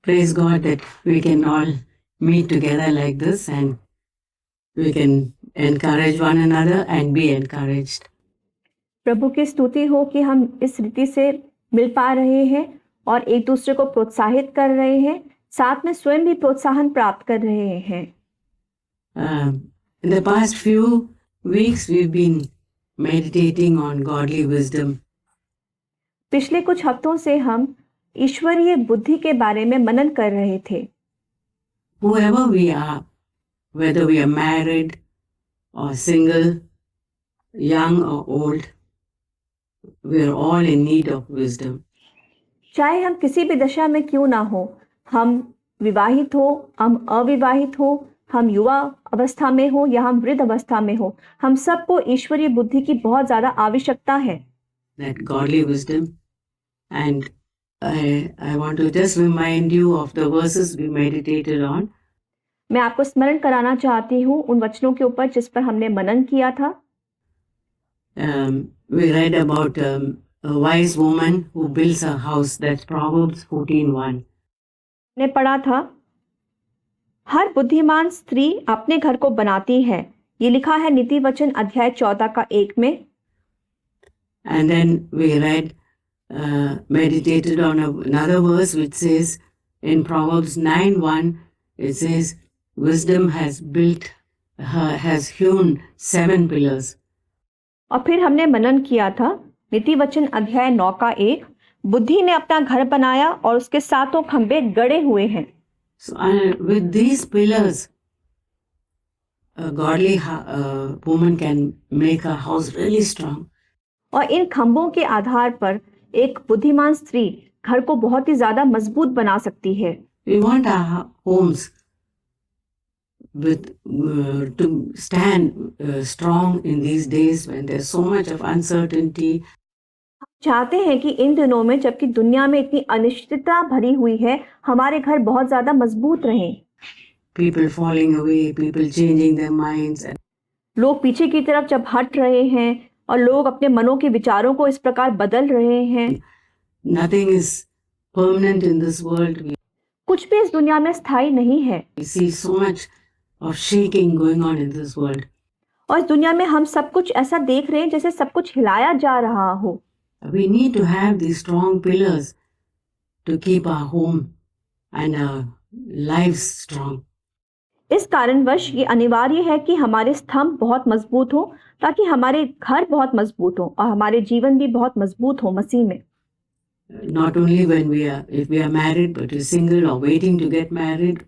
praise God that we can all meet together like this and we can encourage one another and be encouraged. प्रभु की स्तुति हो कि हम इस रीति से मिल पा रहे हैं और एक दूसरे को प्रोत्साहित कर रहे हैं, साथ में स्वयं भी प्रोत्साहन प्राप्त कर रहे हैं। In the past few weeks we've been meditating on godly wisdom. पिछले कुछ हफ्तों से हम ईश्वरीय बुद्धि के बारे में मनन कर रहे थे। Whoever we are, whether we are married or single, young or old, we are all in need of wisdom. चाहे हम किसी भी दशा में क्यों ना हो, हम विवाहित हो, हम अविवाहित हो, हम युवा अवस्था में हो या हम वृद्ध अवस्था में हो, हम सबको ईश्वरीय बुद्धि की बहुत ज्यादा आवश्यकता है। That godly wisdom. And I want to just remind you of the verses we meditated on. मैं आपको स्मरण कराना चाहती हूँ उन वचनों के ऊपर जिस पर हमने मनन किया था। We read about a wise woman who builds a house. That's Proverbs 14:1. ने पढ़ा था, हर बुद्धिमान स्त्री अपने घर को बनाती है। ये लिखा है नीति वचन अध्याय 14 का 1 में। And then we read, meditated on another verse which says in Proverbs 9:1, it says, wisdom has hewn 7 pillars. और फिर हमने मनन किया था नीति वचन अध्याय 9 का 1, बुद्धि ने अपना घर बनाया और उसके 7 खंभे गड़े हुए हैं। So with these pillars, a godly woman can make a house really strong. और इन खंभों के आधार पर एक बुद्धिमान स्त्री घर को बहुत ही ज्यादा मजबूत बना सकती है। We want our homes to stand strong in these days when there's so much of uncertainty. हम चाहते हैं कि इन दिनों में जबकि दुनिया में इतनी अनिश्चितता भरी हुई है, हमारे घर बहुत ज्यादा मजबूत रहें। People falling away, people changing their minds. लोग पीछे की तरफ जब हट रहे हैं और लोग अपने मनों के विचारों को इस प्रकार बदल रहे हैं। Nothing is permanent in this world. कुछ भी इस दुनिया में स्थायी नहीं है। We see so much of shaking going on in this world. और इस दुनिया में हम सब कुछ ऐसा देख रहे हैं जैसे सब कुछ हिलाया जा रहा हो। We need to have these strong pillars to keep our home and our lives strong. इस कारणवश ये अनिवार्य है कि हमारे स्तंभ बहुत मजबूत हो ताकि हमारे घर बहुत मजबूत हो और हमारे जीवन भी बहुत मजबूत हो मसीह में। Not only if we are married, but we're single or waiting to get married.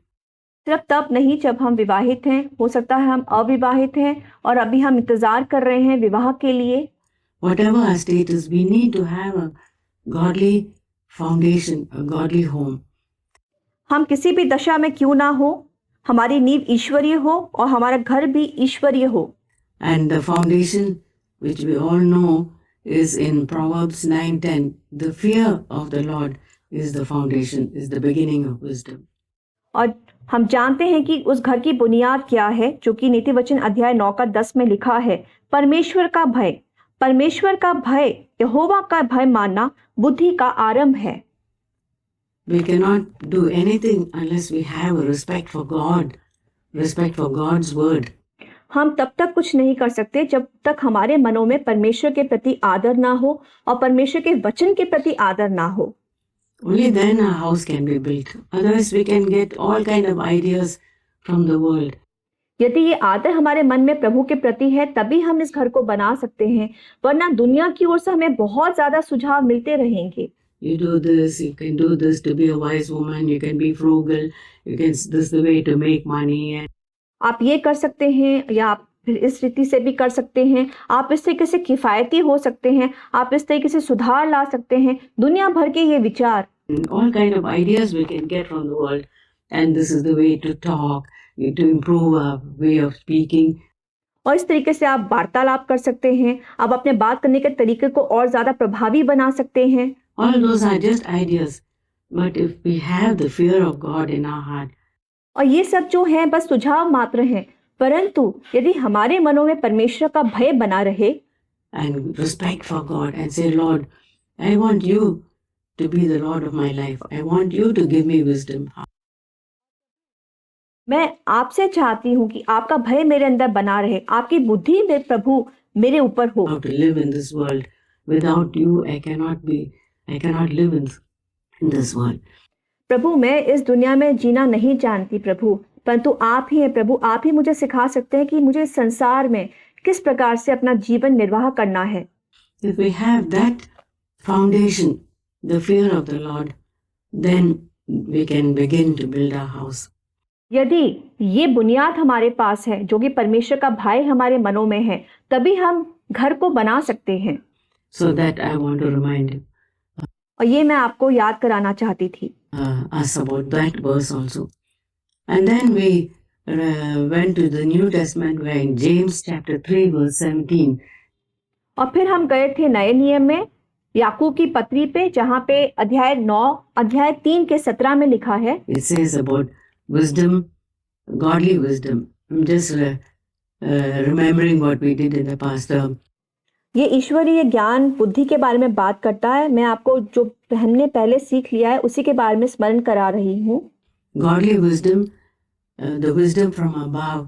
सिर्फ तब नहीं जब हम विवाहित हैं, हो सकता है हम अविवाहित हैं और अभी हम इंतजार कर रहे हैं विवाह के लिए। Whatever our status, we need to have a godly foundation, a godly home. हम किसी भी दशा में क्यों ना हो, हमारी नींव ईश्वरीय हो और हमारा घर भी ईश्वरीय हो। And the foundation, which we all know, is in Proverbs 9:10. The fear of the Lord is the foundation, is the beginning of wisdom. और हम जानते हैं कि उस घर की बुनियाद क्या है, जो कि नीति वचन अध्याय 9 का 10 में लिखा है, परमेश्वर का भय। परमेश्वर का भय, यहोवा का भय मानना बुद्धि का आरंभ है। We cannot do anything unless we have a respect for God, respect for God's word. हम तब तक कुछ नहीं कर सकते जब तक हमारे मनों में परमेश्वर के प्रति आदर ना हो और परमेश्वर के वचन के प्रति आदर ना हो। Only then a house can be built. Otherwise we can get all kind of ideas from the world. यदि ये आदर हमारे मन में प्रभु के प्रति है तभी हम इस घर को बना सकते हैं, वरना दुनिया की ओर से हमें बहुत ज्यादा सुझाव मिलते रहेंगे। You do this, you can do this to be a wise woman, you can be frugal, this is the way to make money. आप ये कर सकते हैं या आप इस रीति से भी कर सकते हैं, आप इस तरीके से किफायती हो सकते हैं, आप इस तरीके से सुधार ला सकते हैं, दुनिया भर के ये विचार। All kind of ideas we can get from the world, and this is the way to talk, to improve our way of speaking. और इस तरीके से आप वार्तालाप कर सकते हैं, आप अपने बात करने के तरीके को और ज्यादा प्रभावी बना सकते हैं। All those are just ideas, but if we have the fear of God in our heart, और ये सब जो है बस सुझाव मात्र हैं, परंतु यदि हमारे मनों में परमेश्वर का भय बना रहे and respect for God and say, Lord, I want you to be the Lord of my life. I want you to give me wisdom. मैं आपसे चाहती हूँ कि आपका भय मेरे अंदर बना रहे, आपकी बुद्धि में प्रभु मेरे ऊपर हो। How to live in this world. Without you, I cannot live in this world. प्रभु मैं इस दुनिया में जीना नहीं जानती प्रभु, परंतु आप ही हैं प्रभु, आप ही मुझे सिखा सकते हैं कि मुझे इस संसार में किस प्रकार से अपना जीवन निर्वाह करना है। If we have that foundation, the fear of the Lord, then we can begin to build our house. यदि ये बुनियाद हमारे पास है जो कि परमेश्वर का भय हमारे मनों में है, तभी हम घर को बना सकते हैं। So that I want to remind you. और ये मैं आपको याद कराना चाहती थी। Us about that verse also. And then we went to the New Testament where in James chapter 3 verse 17. और फिर हम गए थे नए नियम में याकूब की पत्री पे, जहाँ पे अध्याय 3 के 17 में लिखा है। It says about wisdom, godly wisdom. I'm just remembering what we did in the past. ये ईश्वरीय ज्ञान बुद्धि के बारे में बात करता है। मैं आपको जो हमने पहले सीख लिया है उसी के बारे में स्मरण करा रही हूँ। Godly wisdom, the wisdom from above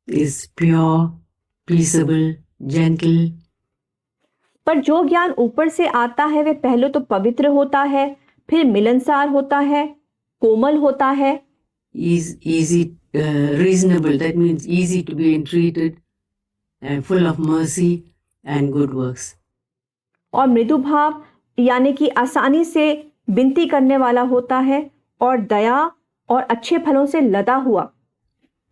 is pure, peaceable, gentle. पर जो ज्ञान ऊपर से आता है वे पहले तो पवित्र होता है, फिर मिलनसार होता है, कोमल होता है, Easy, reasonable. That means easy to be entreated, full of mercy and good works. और मृदु भाव यानी कि आसानी से विनती करने वाला होता है, और दया और अच्छे फलों से लदा हुआ।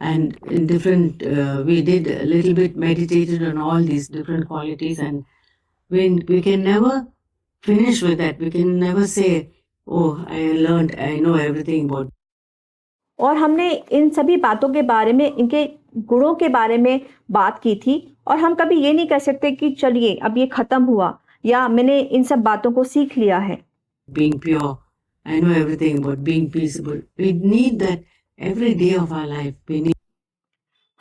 And in different, we did a little bit meditated on all these different qualities, and we can never finish with that. We can never say, oh, I know everything about. और हमने इन सभी बातों के बारे में, इनके गुणों के बारे में बात की थी, और हम कभी ये नहीं कह सकते कि चलिए अब ये खत्म हुआ या मैंने इन सब बातों को सीख लिया है। Being pure, I know everything about being peaceable. We need that every day of our life. We need.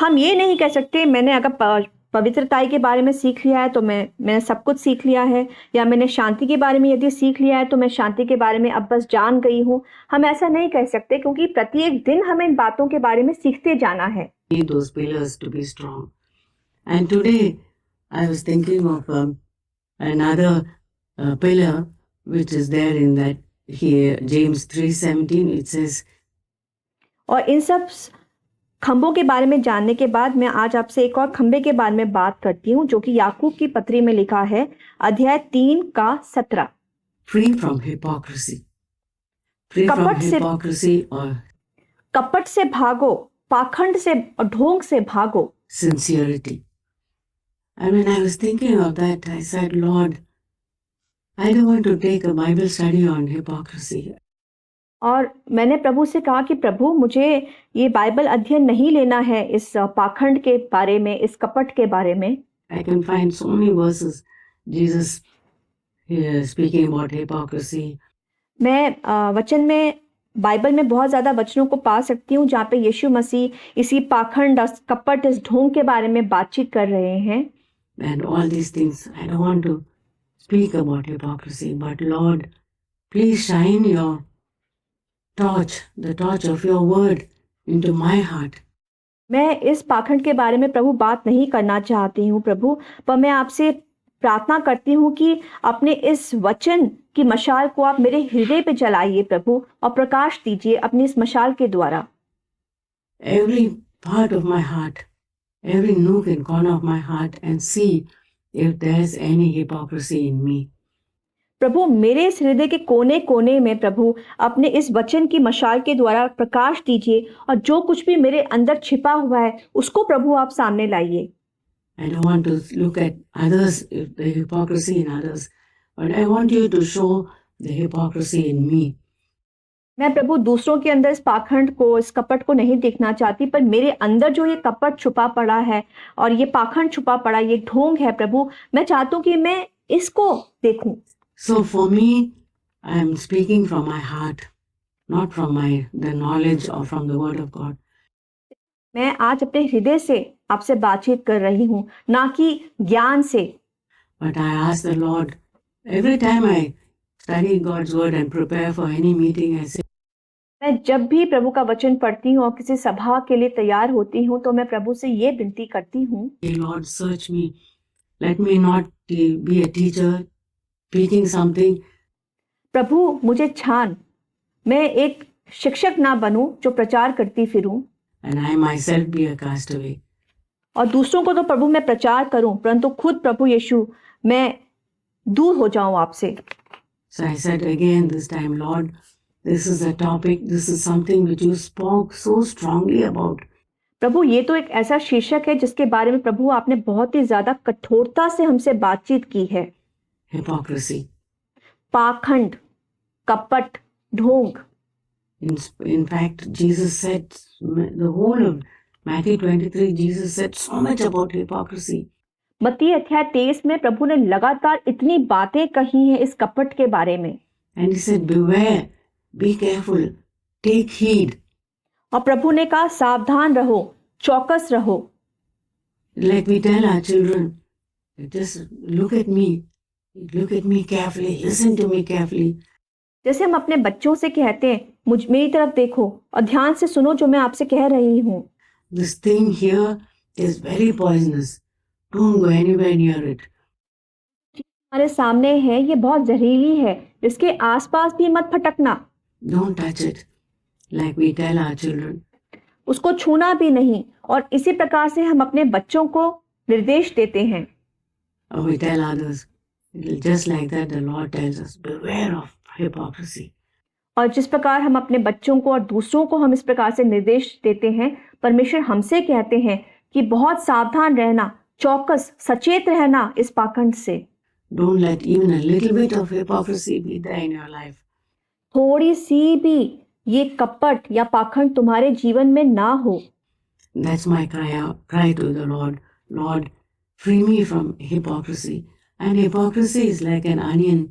हम ये नहीं कह सकते मैंने अगर पवित्रताई के बारे में सीख लिया है तो मैंने सब कुछ सीख लिया है, या मैंने शांति के बारे में यदि सीख लिया है तो मैं शांति के बारे में अब बस जान गई हूँ। हम ऐसा नहीं कह सकते, क्योंकि प्रत्येक दिन हमें इन बातों के बारे में सीखते जाना है। Need those pillars to be strong. And today I was thinking of another pillar which is there in that here James 3:17. It says. और इन सब खंभों के बारे में जानने के बाद मैं आज आपसे एक और खंभे के बारे में बात करती हूँ, जो कि याकूब की पत्री में लिखा है, अध्याय 3 का 17। Free from hypocrisy. Free from hypocrisy or कपट से भागो, पाखंड से और ढोंग से भागो। Sincerity. And when I was thinking of that, I said, Lord, I don't want to take a Bible study on hypocrisy. और मैंने प्रभु से कहा कि प्रभु मुझे ये बाइबल अध्ययन नहीं लेना है इस पाखंड के बारे में, इस कपट के बारे में। I can find so many verses Jesus speaking about hypocrisy. मैं वचन में, बाइबल में बहुत ज़्यादा वचनों को पा सकती हूँ जहाँ पे यीशु मसीह इसी पाखंड, कपट, इस ढोंग के बारे में बातचीत कर रहे हैं। And all these things, I don't want to speak about hypocrisy, but Lord, please shine your torch, the torch of your word into my heart. मैं इस पाखंड के बारे में प्रभु बात नहीं करना चाहती हूँ प्रभु, पर मैं आपसे प्रार्थना करती हूँ कि अपने इस वचन की मशाल को आप मेरे हृदय पे जलाइए प्रभु, और प्रकाश दीजिए अपनी इस मशाल के द्वारा। Every part of my heart, every nook and corner of my heart, and see if there's any hypocrisy in me. प्रभु मेरे इस हृदय के कोने कोने में प्रभु अपने इस वचन की मशाल के द्वारा प्रकाश दीजिए, और जो कुछ भी मेरे अंदर छिपा हुआ है उसको प्रभु आप सामने लाइए। I don't want to look at others, the hypocrisy in others, but I want you to show the hypocrisy in me. मैं प्रभु दूसरों के अंदर इस पाखंड को, इस कपट को नहीं देखना चाहती, पर मेरे अंदर जो ये कपट छुपा पड़ा है और ये पाखंड छुपा पड़ा, ये ढोंग है प्रभु, मैं चाहता हूँ कि मैं इसको देखूं। So for me, I am speaking from my heart, not from the knowledge or from the word of God. मैं आज अपने हृदय से आपसे बातचीत कर रही हूँ, ना कि ज्ञान से। But I ask the Lord, every time I study God's word and prepare for any meeting, I say, मैं जब भी प्रभु का वचन पढ़ती हूँ और किसी सभा के लिए तैयार होती हूँ तो मैं प्रभु से ये विनती करती हूँ, "Hey Lord, search me. Let me not be a teacher speaking something प्रभु मुझे छान, मैं एक शिक्षक ना बनूं जो प्रचार करती फिरूं, and I myself be a castaway." और दूसरों को तो प्रभु मैं प्रचार करूं, परंतु खुद प्रभु यीशु मैं दूर हो जाऊं आपसे। So I said again this time, Lord, this is a topic, this is something which you spoke so strongly about. प्रभु ये तो एक ऐसा शीर्षक है जिसके बारे में प्रभु आपने बहुत ही ज्यादा कठोरता से हमसे बातचीत की है। Hypocrisy. पाखंड, कपट, ढोंग। In fact, Jesus said, the whole of Matthew 23, Jesus said so much about hypocrisy. मत्ती अध्याय 23 में प्रभु ने लगातार इतनी बातें कही हैं इस कपट के बारे में। And he said, beware, be careful, take heed. और प्रभु ने कहा सावधान रहो, चौकस रहो। Like we tell our children, just look at me carefully, listen to me carefully. जैसे हम अपने बच्चों से कहते हैं मेरी तरफ देखो और ध्यान से सुनो जो मैं आपसे कह रही हूँ। This thing here is very poisonous. Don't go anywhere near it. हमारे सामने है, ये बहुत जहरीली है, इसके आसपास भी मत फटकना। Don't touch it. Like we tell our children. उसको छूना भी नहीं। और इसी प्रकार से हम अपने बच्चों को निर्देश देते हैं। Or we tell others. Just like that, the Lord tells us, beware of hypocrisy. और जिस प्रकार हम अपने बच्चों को और दूसरों को हम इस प्रकार से निर्देश देते हैं, परमेश्वर हमसे कहते हैं कि बहुत सावधान रहना, चौकस, सचेत रहना इस पाखंड से। Don't let even a little bit of hypocrisy be there in your life. थोड़ी सी भी ये कपट या पाखंड तुम्हारे जीवन में ना हो। That's my cry to the Lord. Lord, free me from hypocrisy. And hypocrisy is like an onion.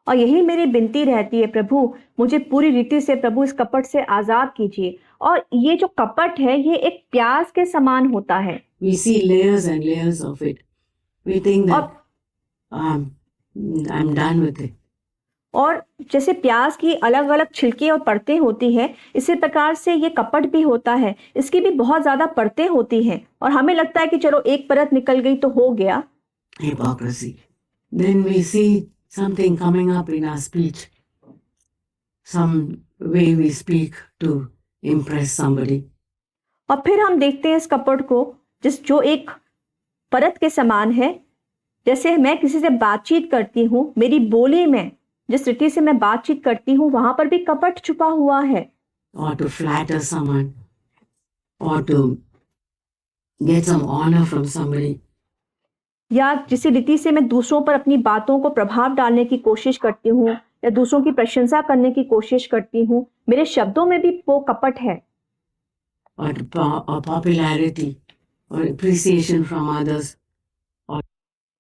और यही मेरी विनती रहती है, प्रभु मुझे पूरी रीति से प्रभु इस कपट से आजाद कीजिए। और ये जो कपट है ये एक प्याज के समान होता है। We see layers and layers of it. We think that I'm done with it. और जैसे प्याज की अलग अलग छिलके और परतें होती हैं, इसी प्रकार से ये कपट भी होता है, इसकी भी बहुत ज्यादा परतें होती हैं और हमें लगता है कि चलो एक परत निकल गई तो हो गया। Hypocrisy. Then we see something coming up in our speech. Some way we speak to impress somebody. और फिर हम देखते हैं इस कपट को जो एक परत के समान है। जैसे मैं किसी से बातचीत करती हूँ, मेरी बोली में जिस रीति से मैं बातचीत करती हूँ वहां पर भी कपट छुपा हुआ है। Or to flatter someone, or to get some honor from somebody. या जिस रीति से मैं दूसरों पर अपनी बातों को प्रभाव डालने की कोशिश करती हूँ या दूसरों की प्रशंसा करने की कोशिश करती हूँ, मेरे शब्दों में भी वो कपट है। Or popularity, or appreciation from others.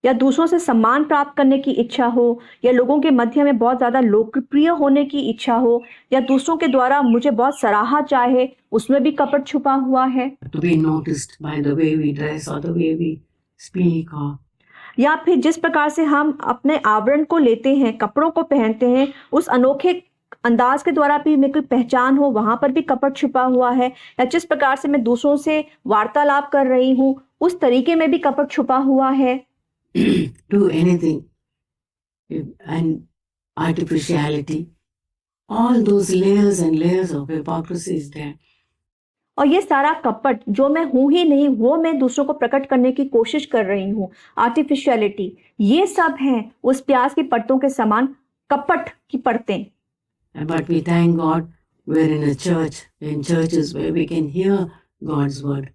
या दूसरों से सम्मान प्राप्त करने की इच्छा हो, या लोगों के मध्य में बहुत ज्यादा लोकप्रिय होने की इच्छा हो, या दूसरों के द्वारा मुझे बहुत सराहा चाहे, उसमें भी कपट छुपा हुआ है। To be noticed by the way we dress or the way we speak, or या फिर जिस प्रकार से हम अपने आवरण को लेते हैं, कपड़ों को पहनते हैं, उस अनोखे अंदाज के द्वारा भी मेरी पहचान हो, वहां पर भी कपट छुपा हुआ है। या जिस प्रकार से मैं दूसरों से वार्तालाप कर रही हूँ, उस तरीके में भी कपट छुपा हुआ है। do anything, and artificiality, all those layers and layers of hypocrisy is there. और ये सारा कपट जो मैं हूं ही नहीं वो मैं दूसरों को प्रकट करने की कोशिश कर रही हूँ, आर्टिफिशियलिटी, ये सब है उस प्याज की परतों के समान कपट की परतें। But we thank God we're in a church, in churches where we can hear God's word.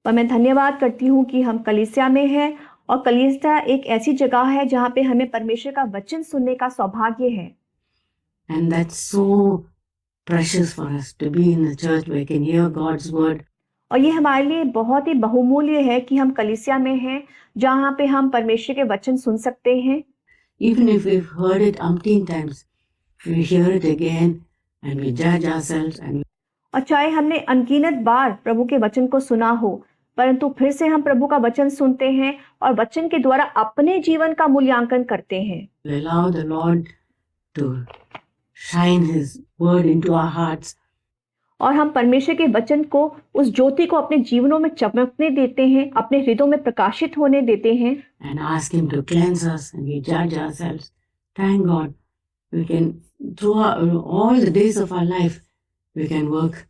पर मैं धन्यवाद करती हूँ कि हम कलीसिया में हैं और कलीसिया एक ऐसी जगह है जहाँ पे हमें परमेश्वर का वचन सुनने का सौभाग्य है। And that's so precious for us to be in a church where we can hear God's word. और ये हमारे लिए बहुत ही बहुमूल्य है कि हम कलीसिया में हैं जहाँ पे हम परमेश्वर के वचन सुन सकते हैं। Even if we've heard it umpteen times, we hear it again and we judge ourselves and और चाहे हमने अनगिनत बार प्रभु के वचन को सुना हो, परंतु फिर से हम प्रभु का वचन सुनते हैं और वचन के द्वारा अपने जीवन का मूल्यांकन करते हैं। we allow the Lord to shine His word into our hearts. और हम परमेश्वर के वचन को, उस ज्योति को अपने जीवनों में चमकने देते हैं, अपने हृदयों में प्रकाशित होने देते हैं, And ask Him to cleanse us, and we judge ourselves. Thank God, we can, throughout all the days of our life, we can work.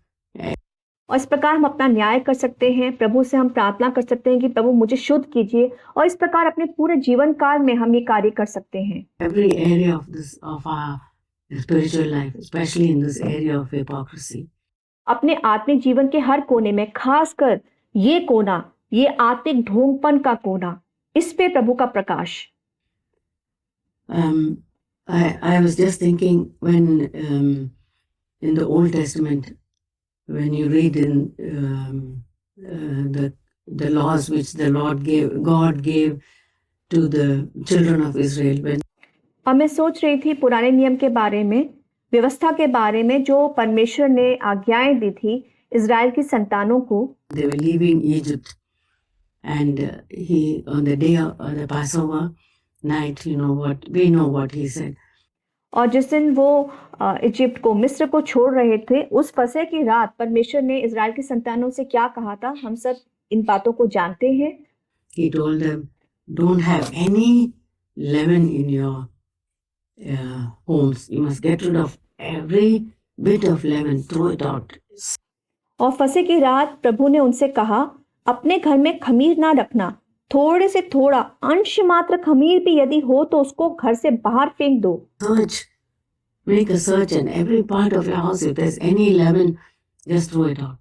और इस प्रकार हम अपना न्याय कर सकते हैं। प्रभु से हम प्रार्थना कर सकते हैं कि प्रभु मुझे शुद्ध कीजिए, और इस प्रकार अपने पूरे जीवन काल में हम ये कार्य कर सकते हैं। Every area of our spiritual life, especially in this area of hypocrisy. अपने आत्मिक जीवन के हर कोने में, खासकर ये कोना, ये आत्मिक ढोंगपन का कोना, इस पे प्रभु का प्रकाश। I was just thinking when in the Old Testament, when you read in the laws which the God gave to the children of Israel. और मैं सोच रही थी पुराने नियम के बारे में, व्यवस्था के बारे में, जो परमेश्वर ने आज्ञाएं दी थी इज़राइल की संतानों को। They were leaving Egypt, and he, on the day of the Passover night, we know what he said. और जिस दिन वो इजिप्ट को, मिस्र को छोड़ रहे थे, उस फसह की रात परमेश्वर ने इज़राइल की संतानों से क्या कहा था, हम सब इन बातों को जानते हैं। He told them, don't have any leaven in your homes. You must get rid of every bit of leaven, throw it out. और फसह की रात प्रभु ने उनसे कहा, अपने घर में खमीर ना रखना, थोड़े से थोड़ा अंश मात्र खमीर भी यदि हो तो उसको घर से बाहर फेंक दो। Search, make a search in every part of your house. If there's any leaven, just throw it out.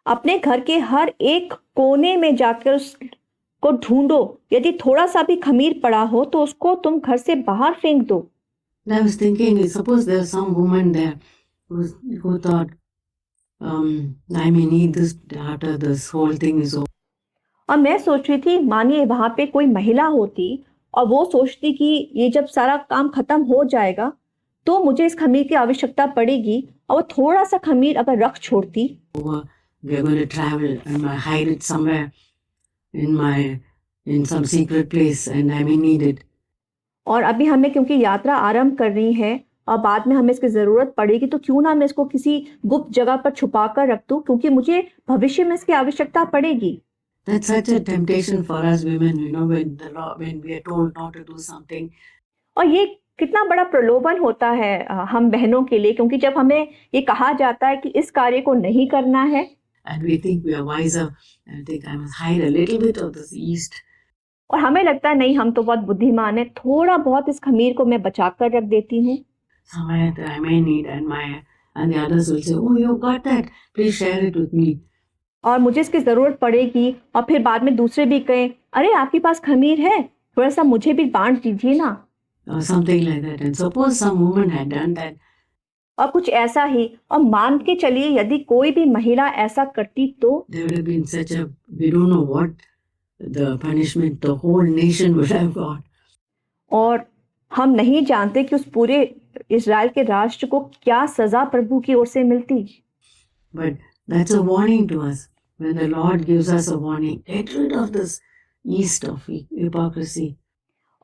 अपने घर के हर एक कोने में जाकर उसको ढूंढो, यदि थोड़ा सा भी खमीर पड़ा हो तो उसको तुम घर से बाहर फेंक दो। I was thinking, suppose there's some woman there who thought, I may need this after this whole thing is over. और मैं सोच रही थी, मानिए वहां पे कोई महिला होती और वो सोचती कि ये जब सारा काम खत्म हो जाएगा तो मुझे इस खमीर की आवश्यकता पड़ेगी, और वो थोड़ा सा खमीर अगर रख छोड़ती। We are going to travel and I hide it somewhere in some secret place and I may need it. और अभी हमें क्योंकि यात्रा आरंभ करनी है और बाद में हमें इसकी जरूरत पड़ेगी, तो क्यों ना मैं इसको किसी गुप्त जगह पर छुपा कर रख दूं, क्योंकि मुझे भविष्य में इसकी आवश्यकता पड़ेगी। That's such a temptation for us women, when we are told not to do something. और ये कितना बड़ा प्रलोभन होता है हम बहनों के लिए, क्योंकि जब हमें ये कहा जाता है कि इस कार्य को नहीं करना है, and we think we are wiser and think I must hide a little bit of this yeast. और हमें लगता है नहीं, हम तो बहुत बुद्धिमान है, थोड़ा बहुत इस खमीर को मैं बचा कर रख देती हूँ। Somewhere that I may need, and the others will say, oh, you got that, please share it with me. और मुझे इसकी जरूरत पड़ेगी, और फिर बाद में दूसरे भी कहें, अरे आपके पास खमीर है, थोड़ा सा मुझे भी बांट दीजिए ना। Or something like that. And suppose some woman had done that. और कुछ ऐसा ही, और मान के चलिए यदि कोई भी महिला ऐसा करती तो there would have been such a, we don't know what the punishment the whole nation would have got. और हम नहीं जानते कि उस पूरे इज़राइल के राष्ट्र को क्या सजा प्रभु की ओर से मिलती। But that's a warning to us. When the Lord gives us a warning, get rid of this yeast of hypocrisy.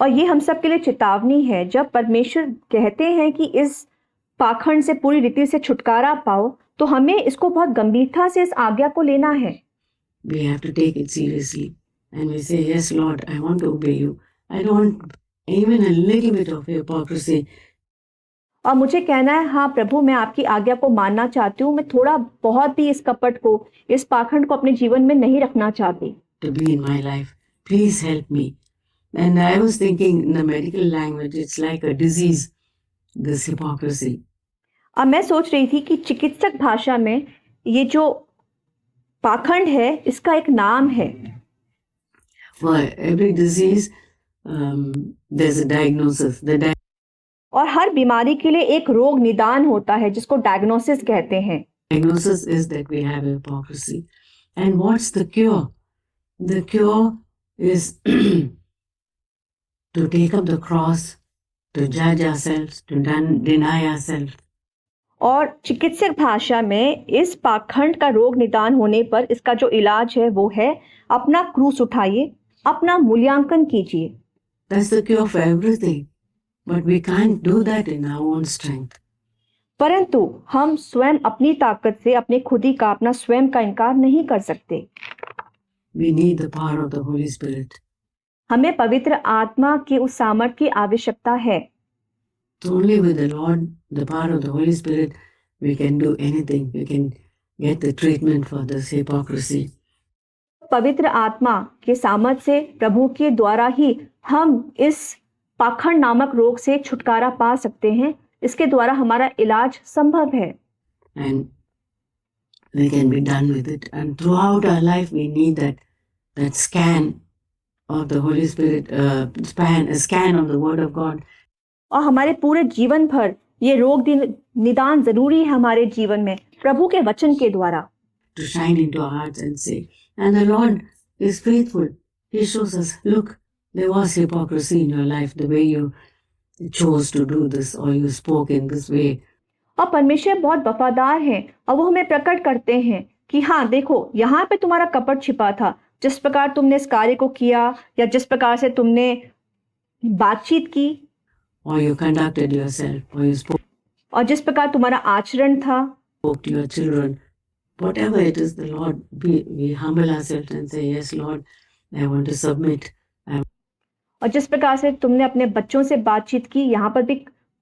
और ये हम सब के लिए चेतावनी है, जब परमेश्वर कहते हैं कि इस पाखंड से पूरी रीति से छुटकारा पाओ, तो हमें इसको बहुत गंभीरता से इस आज्ञा को लेना है। We have to take it seriously. And we say, yes, Lord, I want to obey you. I don't want even a little bit of hypocrisy. और मुझे कहना है, हाँ प्रभु, मैं आपकी आज्ञा को मानना चाहती हूँ, मैं थोड़ा बहुत भी इस कपट को, इस पाखंड को अपने जीवन में नहीं रखना चाहती। To be in my life. Please help me. And I was thinking in the medical language, it's like a disease, this hypocrisy. अब मैं सोच रही थी कि चिकित्सक भाषा में ये जो पाखंड है, इसका एक नाम है। For every disease, there's a diagnosis. और हर बीमारी के लिए एक रोग निदान होता है, जिसको डायग्नोसिस कहते हैं। Diagnosis is that we have hypocrisy. And what's the cure? The cure is to take up the cross, to judge ourselves, to deny ourselves. और चिकित्सक भाषा में इस पाखंड का रोग निदान होने पर इसका जो इलाज है वो है, अपना क्रूस उठाइए, अपना मूल्यांकन कीजिए। That's the cure for everything. But we can't do that in our own strength. परंतु हम स्वयं अपनी ताकत से अपने खुद ही का अपना स्वयं का इनकार नहीं कर सकते। We need the power of the Holy Spirit. हमें पवित्र आत्मा के उस सामर्थ्य की आवश्यकता है। So only with the Lord, the power of the Holy Spirit, we can do anything. We can get the treatment for this hypocrisy. पवित्र आत्मा के सामर्थ्य से प्रभु के द्वारा ही हम इस पाखंड नामक रोग से छुटकारा पा सकते हैं। इसके द्वारा हमारा इलाज संभव है। And we can be done with it. And throughout our life, we need that scan of the Holy Spirit, scan of the Word of God. और हमारे पूरे जीवन भर ये रोग निदान जरूरी है हमारे जीवन में प्रभु के वचन के द्वारा। To shine into our hearts and say, and the Lord is faithful. He shows us, look, there was hypocrisy in your life, the way you chose to do this or you spoke in this way. और परमेश्वर बहुत वफादार है और वो हमें प्रकट करते हैं कि हाँ देखो यहाँ पे तुम्हारा कपट छिपा था, जिस प्रकार तुमने इस कार्य को किया या जिस प्रकार से तुमने बातचीत की, or you conducted yourself, or you spoke और जिस प्रकार तुम्हारा आचरण था, to your children, whatever it is, the Lord, we humble ourselves and say, yes, Lord, I want to submit. और जिस प्रकार से तुमने अपने बच्चों से बातचीत की, यहाँ पर भी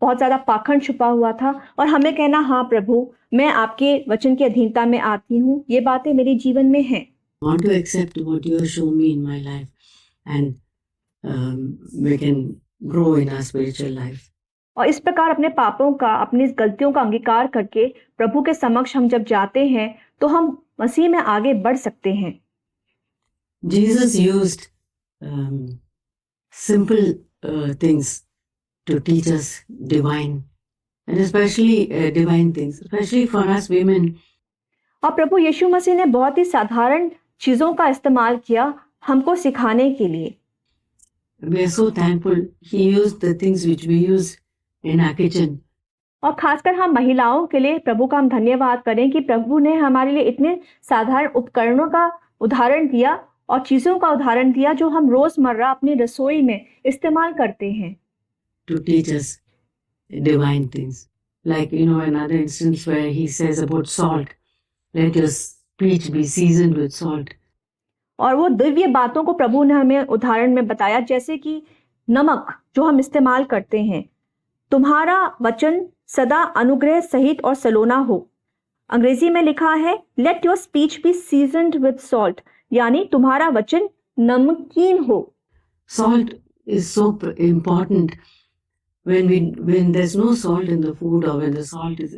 बहुत ज्यादा पाखंड छुपा हुआ था और हमें कहना, हाँ प्रभु, मैं आपके वचन की अधीनता में आती हूँ, ये बातें मेरे जीवन में हैं। I want to accept what you have shown me in my life, and we can grow in our spiritual life. और इस प्रकार अपने पापों का, अपनी गलतियों का अंगीकार करके प्रभु के समक्ष हम जब जाते हैं तो हम मसीह में आगे बढ़ सकते हैं। Jesus used simple things to teach us divine, and especially divine things, especially for us women. और प्रभु यीशु मसीह ने बहुत ही साधारण चीजों का इस्तेमाल किया हमको सिखाने के लिए। We are so thankful he used the things which we use in our kitchen. और खासकर हम महिलाओं के लिए प्रभु का हम धन्यवाद करें कि प्रभु ने हमारे लिए इतने साधारण उपकरणों का उदाहरण दिया और चीजों का उदाहरण दिया जो हम रोजमर्रा अपनी रसोई में इस्तेमाल करते हैं। To teach us divine things, like another instance where he says about salt, let your speech be seasoned with salt. और वो दिव्य बातों को प्रभु ने हमें उदाहरण में बताया, जैसे कि नमक जो हम इस्तेमाल करते हैं, तुम्हारा वचन सदा अनुग्रह सहित और सलोना हो। अंग्रेजी में लिखा है let your speech be seasoned with salt, यानी तुम्हारा वचन नमकीन हो। Salt is so important when there's no salt in the food, or when the salt is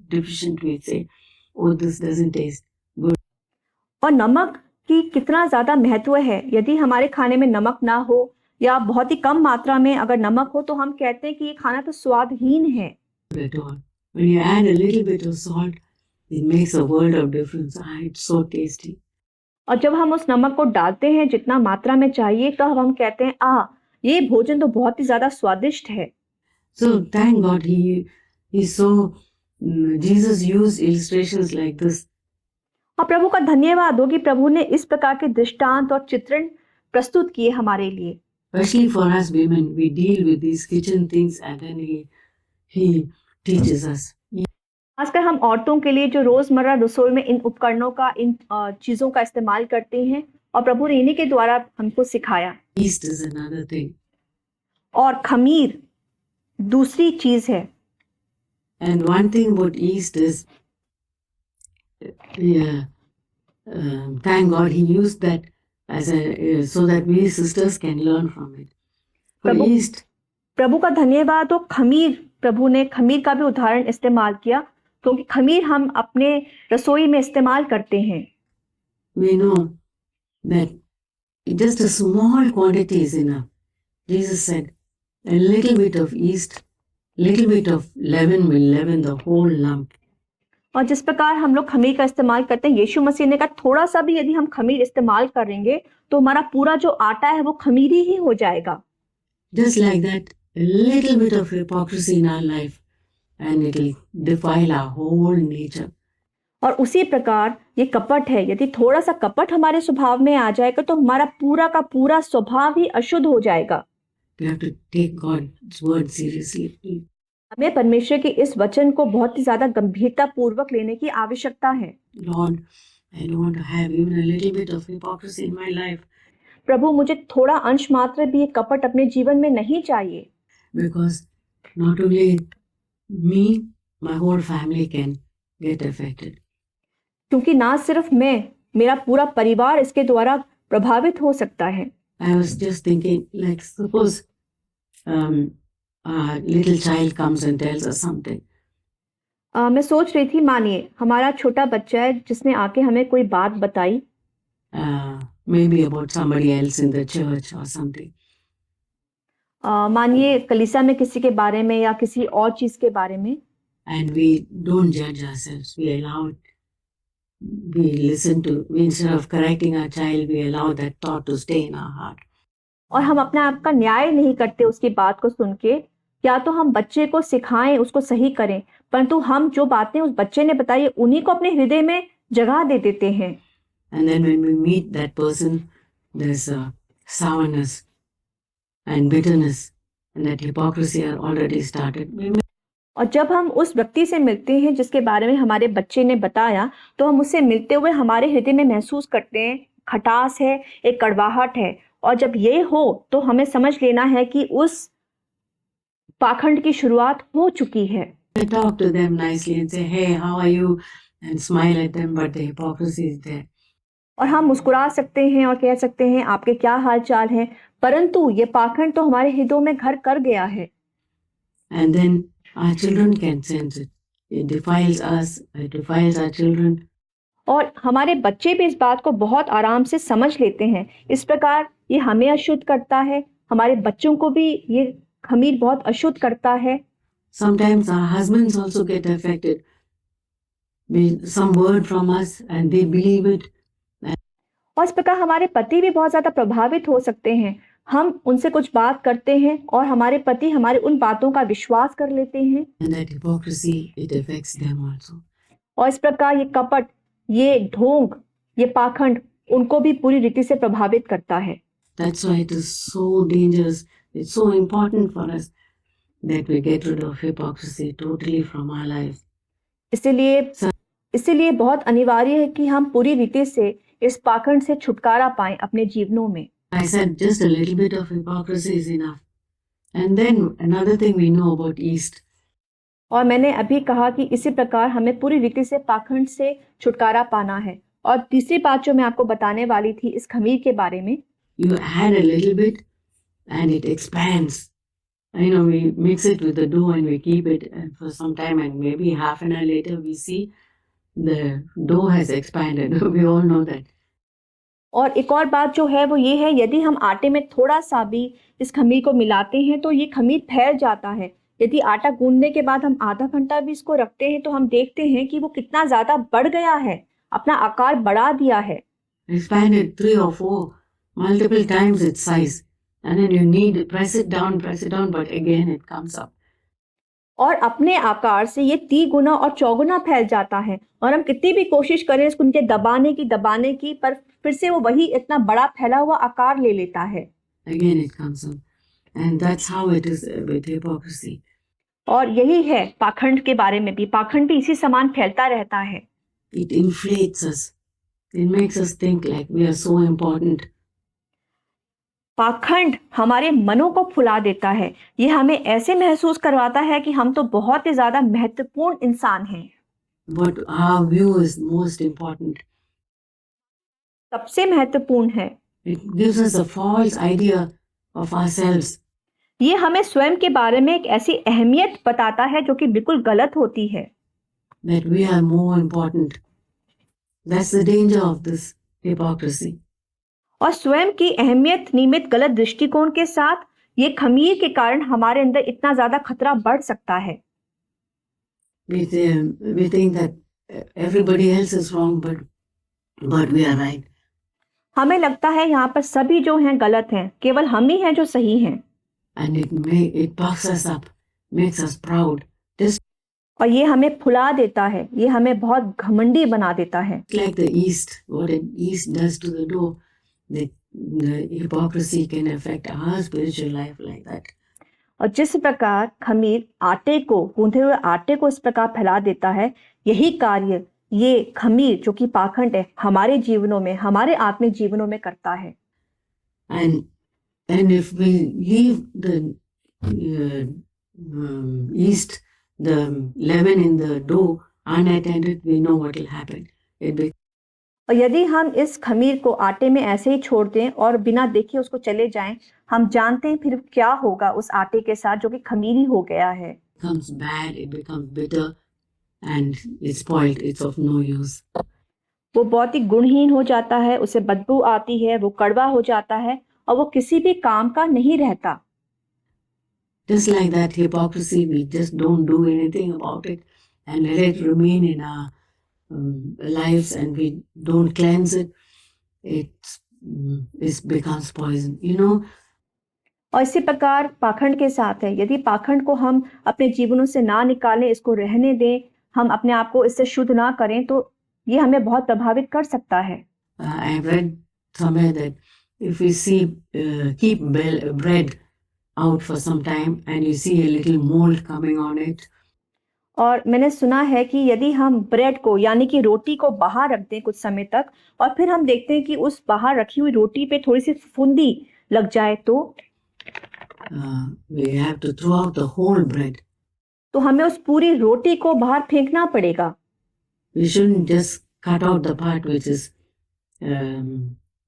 deficient, we say, oh, this doesn't taste good. और नमक की कितना ज्यादा महत्व है। यदि हमारे खाने में नमक ना हो या बहुत ही कम मात्रा में अगर नमक हो तो हम कहते हैं कि ये खाना तो स्वादहीन है। When you add a little bit of salt, it makes a world of difference. It's so tasty. और जब हम उस नमक को डालते हैं जितना मात्रा में चाहिए तो हम कहते हैं ये भोजन तो बहुत ही ज्यादा स्वादिष्ट है। So thank God Jesus used illustrations like this. और प्रभु का धन्यवाद हो कि प्रभु ने इस प्रकार के दृष्टांत और चित्रण प्रस्तुत किए हमारे लिए। Especially for us women, we deal with these kitchen things, and then he teaches us. खासकर हम औरतों के लिए जो रोजमर्रा रसोई में इन उपकरणों का, इन चीजों का इस्तेमाल करते हैं, और प्रभु ने इन्हीं के द्वारा हमको सिखाया। Yeast is another thing. और खमीर दूसरी चीज है। And one thing about yeast is, thank God he used that as so that we sisters can learn from it. For yeast, प्रभु का धन्यवाद हो, खमीर, प्रभु ने खमीर का भी उदाहरण इस्तेमाल किया क्योंकि खमीर हम अपने रसोई में इस्तेमाल करते हैं। We know that just a small quantity is enough. Jesus said, a little bit of yeast, little bit of leaven will leaven the whole lump. और जिस प्रकार हम लोग खमीर का इस्तेमाल करते हैं, यीशु मसीह ने कहा थोड़ा सा भी यदि हम खमीर इस्तेमाल करेंगे तो हमारा पूरा जो आटा है वो खमीरी ही हो जाएगा। Just like that, a little bit of hypocrisy in our life, and it will defile our whole nature. और उसी प्रकार ये कपट है, यदि थोड़ा सा कपट हमारे स्वभाव में आ जाएगा तो हमारा पूरा का पूरा स्वभाव ही अशुद्ध हो जाएगा। We have to take God's word seriously. हमें परमेश्वर के इस वचन को बहुत ही ज्यादा गंभीरता पूर्वक लेने की आवश्यकता है। Lord, I don't want to have even a little bit of hypocrisy in my life, प्रभु, मुझे थोड़ा अंश मात्र भी ये कपट अपने जीवन में नहीं चाहिए, because not only me, my whole family can get affected. क्योंकि ना सिर्फ मैं, मेरा पूरा परिवार इसके द्वारा प्रभावित हो सकता है। I was just thinking, like, suppose a little child comes and tells us something. मैं सोच रही थी, मानिए हमारा छोटा बच्चा है जिसने आके हमें कोई बात बताई, Maybe about somebody else in the church or something. मानिए कलीसिया में किसी के बारे में या किसी और चीज के बारे में, And we don't judge ourselves. We allow it. We listen to, instead of correcting our child, we allow that thought to stay in our heart. और हम अपने आप का न्याय नहीं करते उसकी बात को सुन के। या तो हम बच्चे को सिखाएं, उसको सही करें, परंतु हम जो बातें उस बच्चे ने बताई उन्हीं को अपने हृदय में जगह दे देते हैं। And then when we meet that person, there's sourness and bitterness and that hypocrisy are already started. और जब हम उस व्यक्ति से मिलते हैं जिसके बारे में हमारे बच्चे ने बताया, तो हम उससे मिलते हुए हमारे हृदय में महसूस करते हैं खटास है, एक कड़वाहट है। और जब ये हो तो हमें समझ लेना है कि उस पाखंड की शुरुआत हो चुकी है। I talk to them nicely and say, hey, how are you? And smile at them, but the hypocrisy is there. और हम मुस्कुरा सकते हैं और कह सकते हैं आपके क्या हाल चाल है, परंतु ये पाखंड तो हमारे हृदयों में घर कर गया है। And then our children can sense it. It defiles us, it defiles our children. और हमारे बच्चे भी इस बात को बहुत आराम से समझ लेते हैं। इस प्रकार ये हमें अशुद्ध करता है, हमारे बच्चों को भी ये खमीर बहुत अशुद्ध करता है। Sometimes our husbands also get affected. Some word from us and they believe it. और इस प्रकार हमारे पति भी बहुत ज्यादा प्रभावित हो सकते हैं। हम उनसे कुछ बात करते हैं और हमारे पति हमारे उन बातों का विश्वास कर लेते हैं। And that hypocrisy, it affects them also. और इस प्रकार ये कपट, ये ढोंग, ये पाखंड उनको भी पूरी रीति से प्रभावित करता है। That's why it is so dangerous. It's so important for us that we get rid of hypocrisy totally from our lives. इसीलिए बहुत अनिवार्य है कि हम पूरी रीति से इस पाखंड से छुटकारा पाएं अपने जीवनों में। I said just a little bit of hypocrisy is enough. And then another thing we know about East. और मैंने अभी कहा कि इसी प्रकार हमें पूरी रीति से पाखंड से छुटकारा पाना है। और तीसरी बात जो मैं आपको बताने वाली थी इस खमीर के बारे में, You add a little bit and it expands. You know, we mix it with the dough and we keep it for some time, and maybe half an hour later we see the dough has expanded. We all know that. और एक और बात जो है वो ये है, यदि हम आटे में थोड़ा सा भी इस खमीर को मिलाते हैं तो ये खमीर फैल जाता है। यदि आटा गूंदने के बाद हम आधा घंटा भी इसको रखते हैं तो हम देखते हैं कि वो कितना ज्यादा बढ़ गया है, अपना आकार बढ़ा दिया है। Expanded 3 or 4 multiple times its size, and then you need to press it down, but again it comes up. और अपने आकार से ये 3 गुना और 4 गुना फैल जाता है, और हम कितनी भी कोशिश करें इसको नीचे दबाने की, पर फिर से वो वही इतना बड़ा फैला हुआ आकार ले लेता है। Again it comes up, and that's how it is with hypocrisy. और यही है पाखंड के बारे में भी, पाखंड भी इसी समान फैलता रहता है। It inflates us. It makes us think like we are so important. पाखंड हमारे मनों को फुला देता है। ये हमें ऐसे महसूस करवाता है कि हम तो बहुत ही ज्यादा महत्वपूर्ण इंसान हैं। But our view is most important. सबसे महत्वपूर्ण है। It gives us a false idea of ourselves. ये हमें स्वयं के बारे में एक ऐसी अहमियत बताता है जो कि बिल्कुल गलत होती है। That we are more important. That's the danger of this hypocrisy. और स्वयं की अहमियत निमित्त गलत दृष्टिकोण के साथ ये खमीर के कारण हमारे अंदर इतना ज्यादा खतरा बढ़ सकता है। We think that everybody else is wrong, but we are right. हमें लगता है यहाँ पर सभी जो हैं गलत हैं, केवल हम ही हैं जो सही हैं। And it puffs us up, makes us proud. और ये हमें फुला देता है, ये हमें बहुत घमंडी बना देता है। Like the yeast, what an yeast does to the dough, they the hypocrisy can affect our spiritual life like that. और जिस प्रकार खमीर आटे को, गूंथे हुए आटे को इस प्रकार फैला देता है, यही कार्य ये खमीर जो कि पाखंड है हमारे जीवनों में, हमारे आत्मिक जीवनों में करता है। And if we leave the yeast, the leaven in the dough unattended, we know what will happen. और यदि हम इस खमीर को आटे में ऐसे ही छोड़ दें और बिना देखे उसको चले जाएं, हम जानते हैं फिर क्या होगा उस आटे के साथ जो कि खमीरी हो गया है। Becomes bad, it becomes bitter, and it's spoiled. It's of no use. वो बहुत ही गुणहीन हो जाता है, उसे बदबू आती है, वो कड़वा हो जाता है और वो किसी भी काम का नहीं रहता। Just like that hypocrisy, we just don't do anything about it and let it remain in our lives, and we don't cleanse it. It becomes poison. You know. और इसी प्रकार पाखंड के साथ है, यदि पाखंड को हम अपने जीवनों से ना निकालें, इसको रहने दें, हम अपने आप को इससे शुद्ध ना करें, तो ये हमें बहुत प्रभावित कर सकता है। I have read somewhere that if we see keep bread out for some time and you see a little mold coming on it. और मैंने सुना है कि यदि हम ब्रेड को यानी कि रोटी को बाहर रख दें कुछ समय तक और फिर हम देखते हैं कि उस बाहर रखी हुई रोटी पे थोड़ी सी फुंदी लग जाए तो we have to throw out the whole bread. तो हमें उस पूरी रोटी को बाहर फेंकना पड़ेगा। We shouldn't just cut out the part which is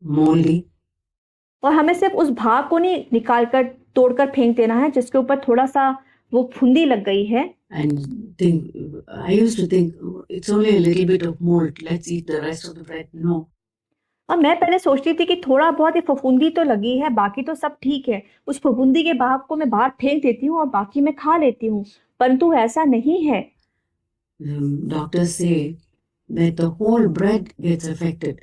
moldy. और हमें सिर्फ उस भाग को नहीं निकालकर तोड़कर फेंक देना है जिसके ऊपर थोड़ा सा वो फुंदी लग गई है। And I used to think it's only a little bit of mold. Let's eat the rest of the bread. No. और मैं पहले सोचती थी कि थोड़ा बहुत ही फफूंदी तो लगी है, बाकी तो सब ठीक है, उस फफूंदी के भाग को मैं बाहर फेंक देती हूँ और बाकी मैं खा लेती हूँ, परंतु ऐसा नहीं है। Doctors say that the whole bread gets affected.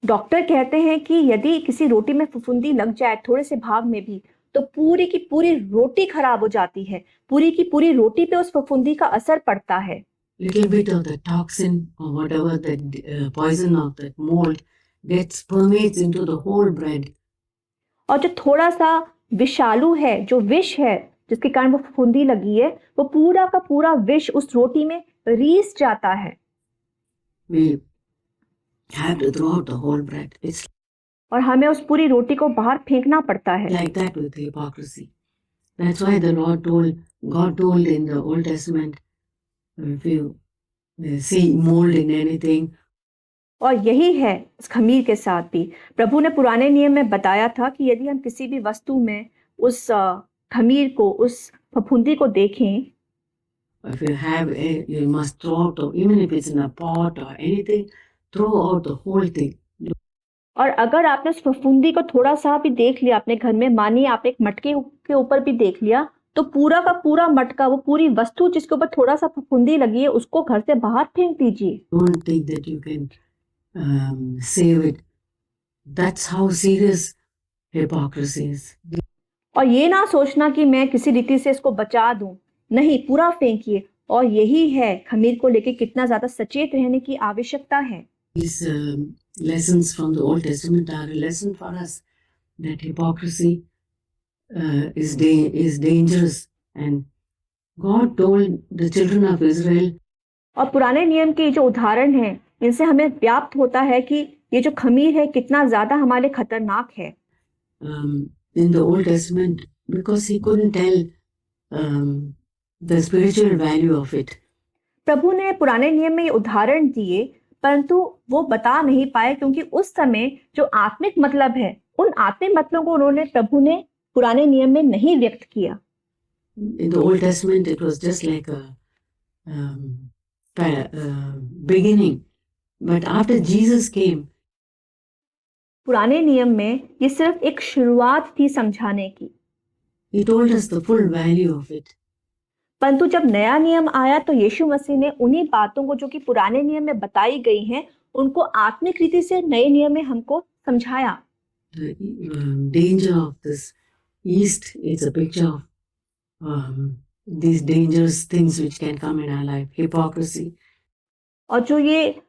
Doctor कहते हैं कि यदि किसी रोटी में फफूंदी लग जाए थोड़े से भाग में भी, तो पूरी की पूरी रोटी खराब हो जाती है, पूरी की पूरी रोटी पे उस फफूंदी का असर पड़ता है। Little bit of the toxin or whatever that poison of that mold gets permeates into the whole bread. और जो थोड़ा सा विषालु है, जो विष है जिसके कारण वो फफूंदी लगी है, वो पूरा का पूरा विष उस रोटी में रीस जाता है। We have to throw out the whole bread. It's और हमें उस पूरी रोटी को बाहर फेंकना पड़ता है। like that with hypocrisy. That's why the God told in the Old Testament, if you see mold in anything. और यही है इस खमीर के साथ भी। प्रभु ने पुराने नियम में बताया था कि यदि हम किसी भी वस्तु में उस खमीर को, उस फफूंदी को देखें, if you have you must throw out, even if it's in a pot or anything, throw out the whole thing. और अगर आपने उस फफूंदी को थोड़ा सा भी देख लिया अपने घर में, मानिए आप एक मटके के ऊपर भी देख लिया, तो पूरा का पूरा मटका, वो पूरी वस्तु जिसके ऊपर थोड़ा सा फफूंदी लगी है, उसको घर से बाहर फेंक दीजिए। Don't think that you can save it. That's how serious hypocrisy is. और ये ना सोचना कि मैं किसी रीति से इसको बचा दूं, नहीं, पूरा फेंकिए। और यही है खमीर को लेके कितना ज्यादा सचेत रहने की आवश्यकता है। These lessons from the Old Testament are a lesson for us that hypocrisy is dangerous, and God told the children of Israel. और पुराने नियम के जो उदाहरण हैं, इनसे हमें व्याप्त होता है कि ये जो खमीर है कितना ज्यादा हमारे खतरनाक है। In the Old Testament, because he couldn't tell the spiritual value of it. प्रभु ने पुराने नियम में ये उदाहरण दिए, परंतु वो बता नहीं पाए क्योंकि उस समय जो आत्मिक मतलब है, उन आत्मिक मतलों को उन्होंने, प्रभु ने पुराने नियम में नहीं व्यक्त किया। In the Old Testament, it was just like a beginning, but after Jesus came, पुराने नियम में ये सिर्फ एक शुरुआत थी समझाने की। He told us the full value of it. परंतु जब नया नियम आया तो यीशु मसीह ने उन्हीं बातों को जो कि पुराने नियम में बताई गई हैं, उनको आत्मिक रीति से नए नियम में हमको समझाया। The danger of this yeast is a picture of these dangerous things which can come in our life. Hypocrisy. और जो ये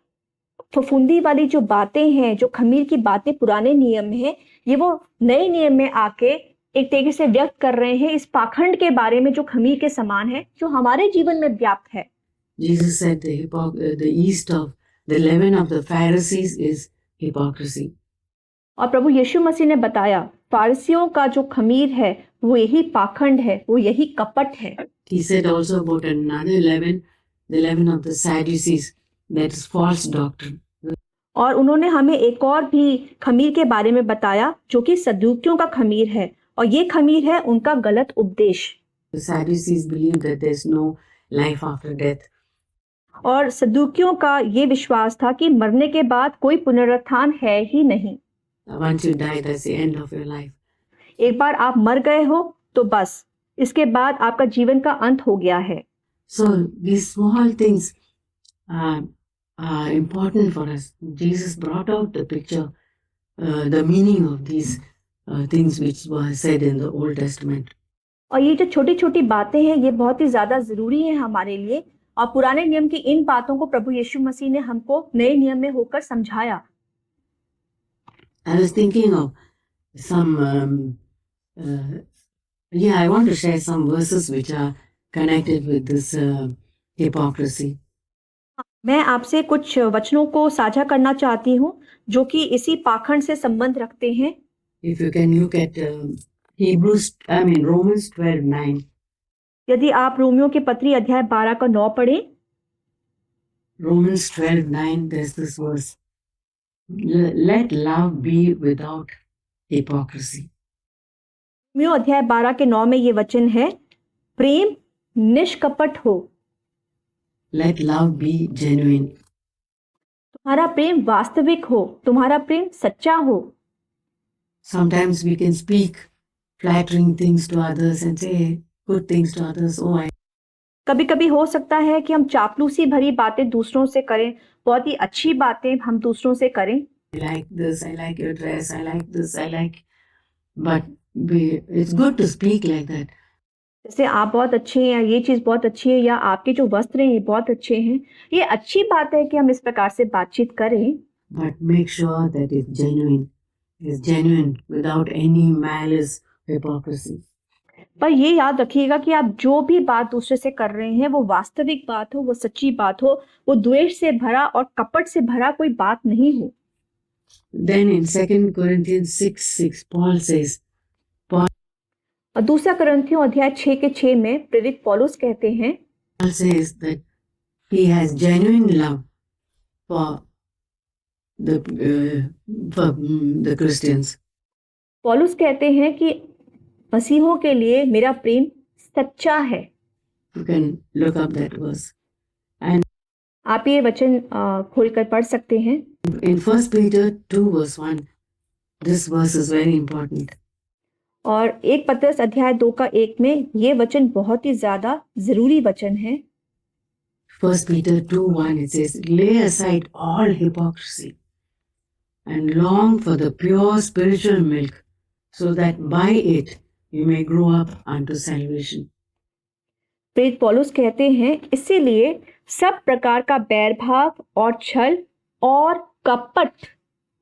फफूंदी वाली जो बातें हैं, जो खमीर की बातें पुराने नियम में है, ये वो नए नियम में आके एक तरीके से व्यक्त कर रहे हैं इस पाखंड के बारे में जो खमीर के समान है, जो हमारे जीवन में व्याप्त है। Jesus said the yeast of the leaven of the Pharisees is hypocrisy. और प्रभु यीशु मसीह ने बताया फारसियों का जो खमीर है वो यही पाखंड है, वो यही कपट है। He said also about another leaven, the leaven of the Sadducees, that is false doctrine. और उन्होंने हमें एक और भी खमीर के बारे में बताया जो कि सदूकियों का खमीर है, और ये खमीर है उनका गलत उपदेश। The Sadducees believe that there is no life after death. और सदूकियों का ये विश्वास था कि मरने के बाद कोई पुनरुत्थान है ही नहीं। Once you die, that's the end of your life. एक बार आप मर गए हो तो बस इसके बाद आपका जीवन का अंत हो गया है। So these small things are important for us. Jesus brought out the picture, the meaning of these things which were said in the Old Testament. और ये जो छोटी छोटी बातें हैं ये बहुत ही ज्यादा जरूरी है हमारे लिए, और पुराने नियम की इन बातों को प्रभु यीशु मसीह ने हमको नए नियम में होकर समझाया। I was thinking of some, I want to share some verses which are connected with this hypocrisy. मैं आपसे कुछ वचनों को साझा करना चाहती हूँ जो कि इसी पाखंड से संबंध रखते हैं। If you can look at Romans 12:9. यदि आप रोमियो की पत्री अध्याय 12 का 9 पढ़ें, Romans 12:9, there's this verse. Let love be without hypocrisy. Romeo अध्याय 12 के 9 में ये वचन है, प्रेम निष्कपट हो। Let love be genuine. तुम्हारा प्रेम वास्तविक हो, तुम्हारा प्रेम सच्चा हो। Sometimes we can speak flattering things to others and say good things to others. Oh, कभी कभी हो सकता है कि हम चापलूसी भरी बातें दूसरों से करें, बहुत ही अच्छी बातें हम दूसरों से करें। I like this, I like your dress, I like this, I like. But it's good to speak like that. जैसे आप बहुत अच्छे हैं, या ये चीज बहुत अच्छी है, या आपके जो वस्त्र हैं ये बहुत अच्छे हैं। ये अच्छी बात है कि हम इस प्रकार से बातचीत करें, But make sure that it's genuine. It's genuine without any malice, hypocrisy. पर ये याद रखिएगा कि आप जो भी बात दूसरे से कर रहे हैं वो वास्तविक बात हो, वो सच्ची बात हो, वो द्वेष से भरा और कपट से भरा कोई बात नहीं हो। Then in 2 Corinthians 6:6, Paul says, और दूसरा कुरिन्थियों अध्याय 6 के 6 में प्रेरित पौलुस कहते हैं, Paul says that he has genuine love for the Christians. पौलुस कहते हैं कि मसीहों के लिए मेरा प्रेम सच्चा है। You can look up that verse. And आप ये वचन खोलकर पढ़ सकते हैं। in 1 Peter 2:1, this verse is very important. और 1 पतरस अध्याय 2 का 1 में ये वचन बहुत ही ज्यादा जरूरी वचन है। 1 Peter 2:1, it says, lay aside all hypocrisy and long for the pure spiritual milk, so that by it you may grow up unto salvation. प्रेरित पौलुस कहते हैं, इसीलिए सब प्रकार का बैरभाव और छल और कपट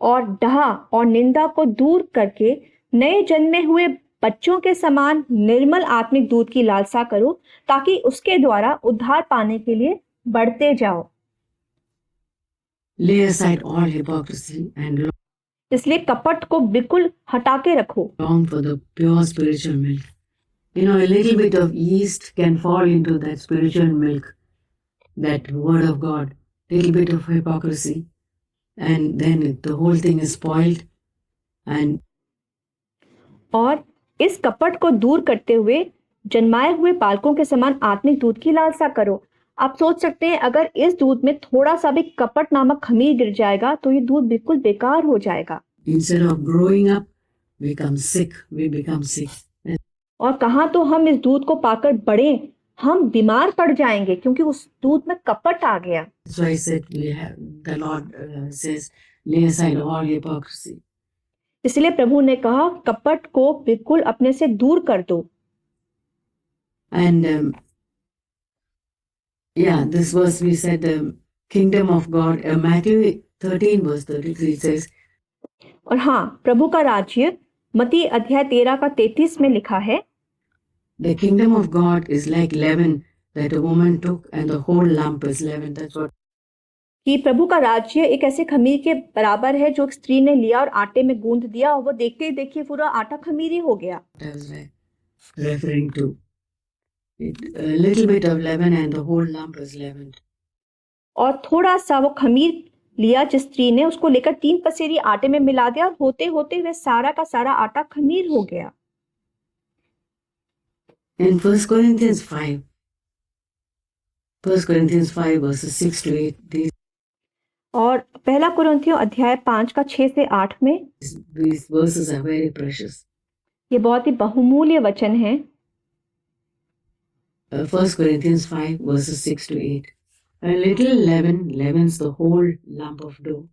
और डाह और निंदा को दूर करके नए जन्मे हुए बच्चों के समान निर्मल आत्मिक दूध की लालसा करो, ताकि उसके द्वारा उद्धार पाने के लिए बढ़ते जाओ। Lay aside all hypocrisy and इसलिए कपट को बिल्कुल हटा के रखो। long for the pure spiritual milk. You know, a little bit of yeast can fall into that spiritual milk, that word of God, little bit of hypocrisy, and then the whole thing is spoiled. And और इस कपट को दूर करते हुए जन्माए हुए बालकों के समान आत्मिक दूध की लालसा करो। आप सोच सकते हैं, अगर इस दूध में थोड़ा सा भी कपट नामक खमीर गिर जाएगा तो ये दूध बिल्कुल बेकार हो जाएगा। instead of growing up, we become sick. और कहाँ तो हम इस दूध को पाकर बढ़े, हम बीमार पड़ जाएंगे क्योंकि उस दूध में कपट आ गया। That's why I said the Lord says, lay aside all hypocrisy. इसलिए प्रभु ने कहा, कपट को बिल्कुल अपने से दूर कर दो। And this verse we said, the kingdom of God, Matthew 13 verse 33 says, और हाँ, प्रभु का राज्य मत्ती अध्याय 13 का 33 में लिखा है, the kingdom of God is like leaven that a woman took and the whole lump is leavened. That's what कि प्रभु का राज्य एक ऐसे खमीर के बराबर है जो एक स्त्री ने लिया और आटे में गूंद दिया और वो देखते ही देखिए पूरा आटा खमीरी हो गया। I was referring to. A little bit of leaven and the whole lump is leavened. और थोड़ा सा वो खमीर लिया जिस स्त्री ने, उसको लेकर 3 पसेरी आटे में मिला दिया और होते होते वह सारा का सारा आटा खमीर हो गया। In 1 Corinthians 5 verses 6 to 8, और पहला कुरिन्थियों अध्याय 5 का 6 से 8 में these verses are very precious. ये बहुत ही बहुमूल्य वचन है। 1 Corinthians 5 verses 6 to 8. A little leaven leavens the whole lump of dough.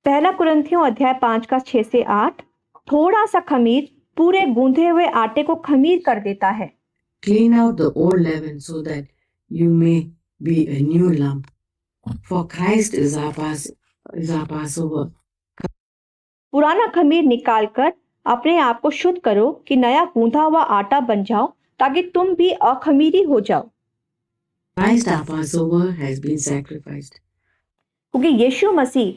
पहला कुरिन्थियों अध्याय 5 का 6 से 8, थोड़ा सा खमीर पूरे गूंधे हुए आटे को खमीर कर देता है। Clean out the old leaven so that you may be a new lump. For Christ is our Passover. पुराना खमीर निकालकर अपने आप को शुद्ध करो कि नया गूंधा हुआ आटा बन जाओ, ताकि तुम भी अखमीरी हो जाओ। Christ our Passover has been sacrificed. क्योंकि यीशु मसीह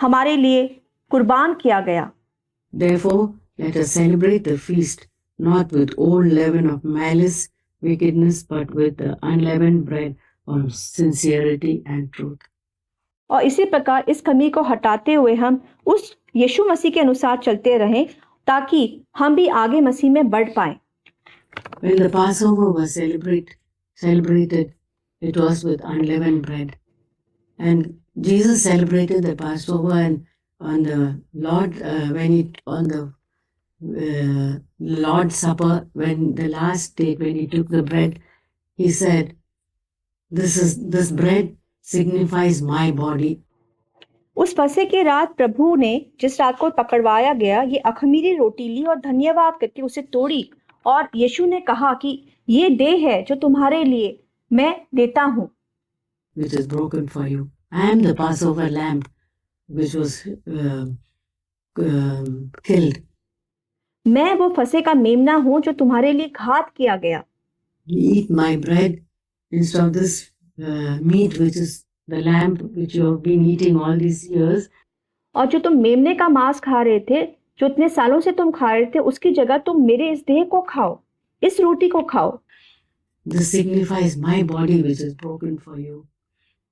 हमारे लिए कुर्बान किया गया। Therefore, let us celebrate the feast not with old leaven of malice, wickedness, but with the unleavened bread of sincerity and truth. और इसी प्रकार इस खमीर को हटाते हुए हम उस यीशु मसीह के अनुसार चलते रहें, ताकि हम भी आगे मसीह में बढ़ पाएं। When the Passover was celebrated, it was with unleavened bread. And Jesus celebrated the Passover, and on the Lord's Supper, when the last day, when he took the bread, he said, this bread signifies my body. उस फसह की रात प्रभु ने जिस रात को पकड़वाया गया, ये अखमीरी रोटी ली और धन्यवाद करके उसे तोड़ी, और यीशु ने कहा कि ये देह है जो तुम्हारे लिए मैं देता हूँ, which is broken for you. I am the Passover lamb which was killed. मैं वो फसह का मेमना हूँ जो तुम्हारे लिए घात किया गया। Eat my bread instead of this meat which is the lamb which you have been eating all these years. और जो तुम मेमने का मांस खा रहे थे, जो इतने सालों से तुम खा रहे थे, उसकी जगह तुम मेरे इस देह को खाओ, इस रोटी को खाओ। This signifies my body which is broken for you.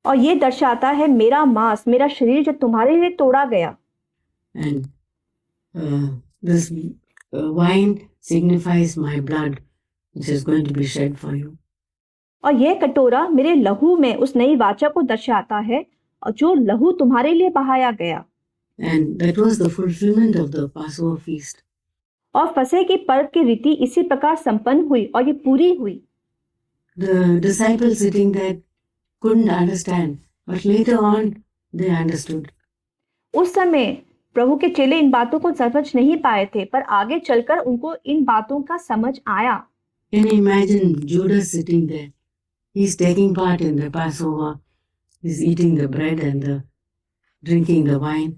और ये दर्शाता है मेरा मांस, मेरा शरीर जो तुम्हारे लिए तोड़ा गया। And this wine signifies my blood which is going to be shed for you. और यह कटोरा मेरे लहू में उस नई वाचा को दर्शाता है, और जो लहू तुम्हारे लिए बहाया गया। And that was the fulfillment of the Passover feast. और फसह की पर्व की रीति इसी प्रकार संपन्न हुई और ये पूरी हुई। The disciples sitting there couldn't understand, but later on they understood. उस समय प्रभु के चेले इन बातों को समझ नहीं पाए थे, पर आगे चलकर उनको इन बातों का समझ आया। Can you imagine Judas sitting there? He's taking part in the Passover. He's eating the bread and drinking the wine.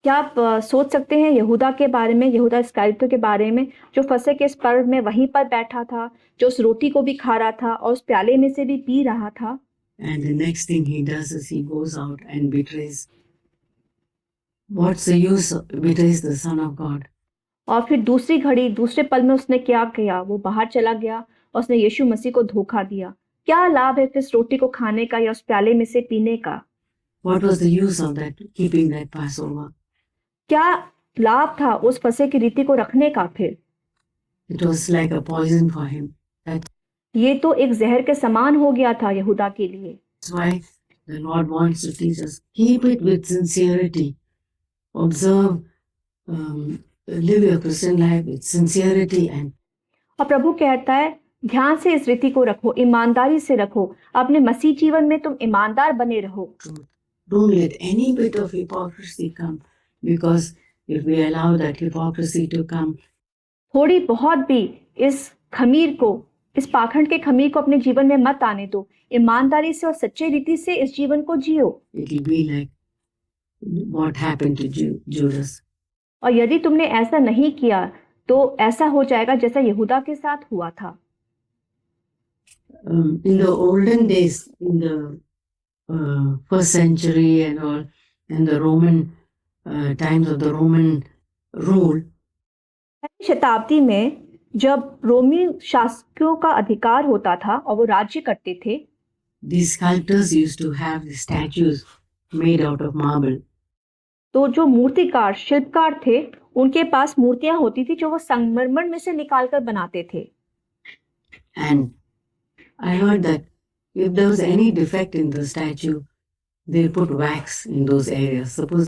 क्या आप सोच सकते हैं यहूदा के बारे में, यहूदा इस्करियोती के बारे में, जो फसह के इस पर्व में वहीं पर बैठा था, जो उस रोटी को भी खा रहा था और उस प्याले में से भी पी रहा था। And the next thing he does is he goes out and betrays. What's the use? Betrays the Son of God. और फिर दूसरी घड़ी, दूसरे पल में उसने क्या किया? वो बाहर चला गया और उसने यीशु मसीह को धोखा दिया। क्या लाभ है फिर इस रोटी को खाने का या उस प्याले में से पीने का? What was the use of that, keeping that Passover? क्या लाभ था उस फसह की रीति को रखने का फिर? It was like a poison for him. ये तो एक जहर के समान हो गया था यहूदा के लिए। That's why the Lord wants to teach us. Keep it with sincerity. Observe, live your Christian life with sincerity and. और प्रभु कहता है ध्यान से इस रीति को रखो, ईमानदारी से रखो, अपने मसीह जीवन में तुम ईमानदार बने रहो। Don't let any bit of hypocrisy come, because if we allow that hypocrisy to come, थोड़ी बहुत भी इस खमीर को इस पाखंड के खमीर को अपने जीवन में मत आने दो। ईमानदारी से और सच्चे रीति से इस जीवन को जियो। It will be like what happened to Judas. और यदि तुमने ऐसा नहीं किया तो ऐसा हो जाएगा जैसा यहूदा के साथ हुआ था। In the olden days, in the first century and all, in the Roman times of the Roman rule, पहली शताब्दी में जब रोमी शासकों का अधिकार होता था और वो राज्य करते थे, these sculptors used to have the statues made out of marble. तो जो मूर्तिकार शिल्पकार थे उनके पास मूर्तियां होती थी जो वो संगमरमर में से निकालकर बनाते थे। And I heard that if there was any defect in the statue, they put wax in those areas. Suppose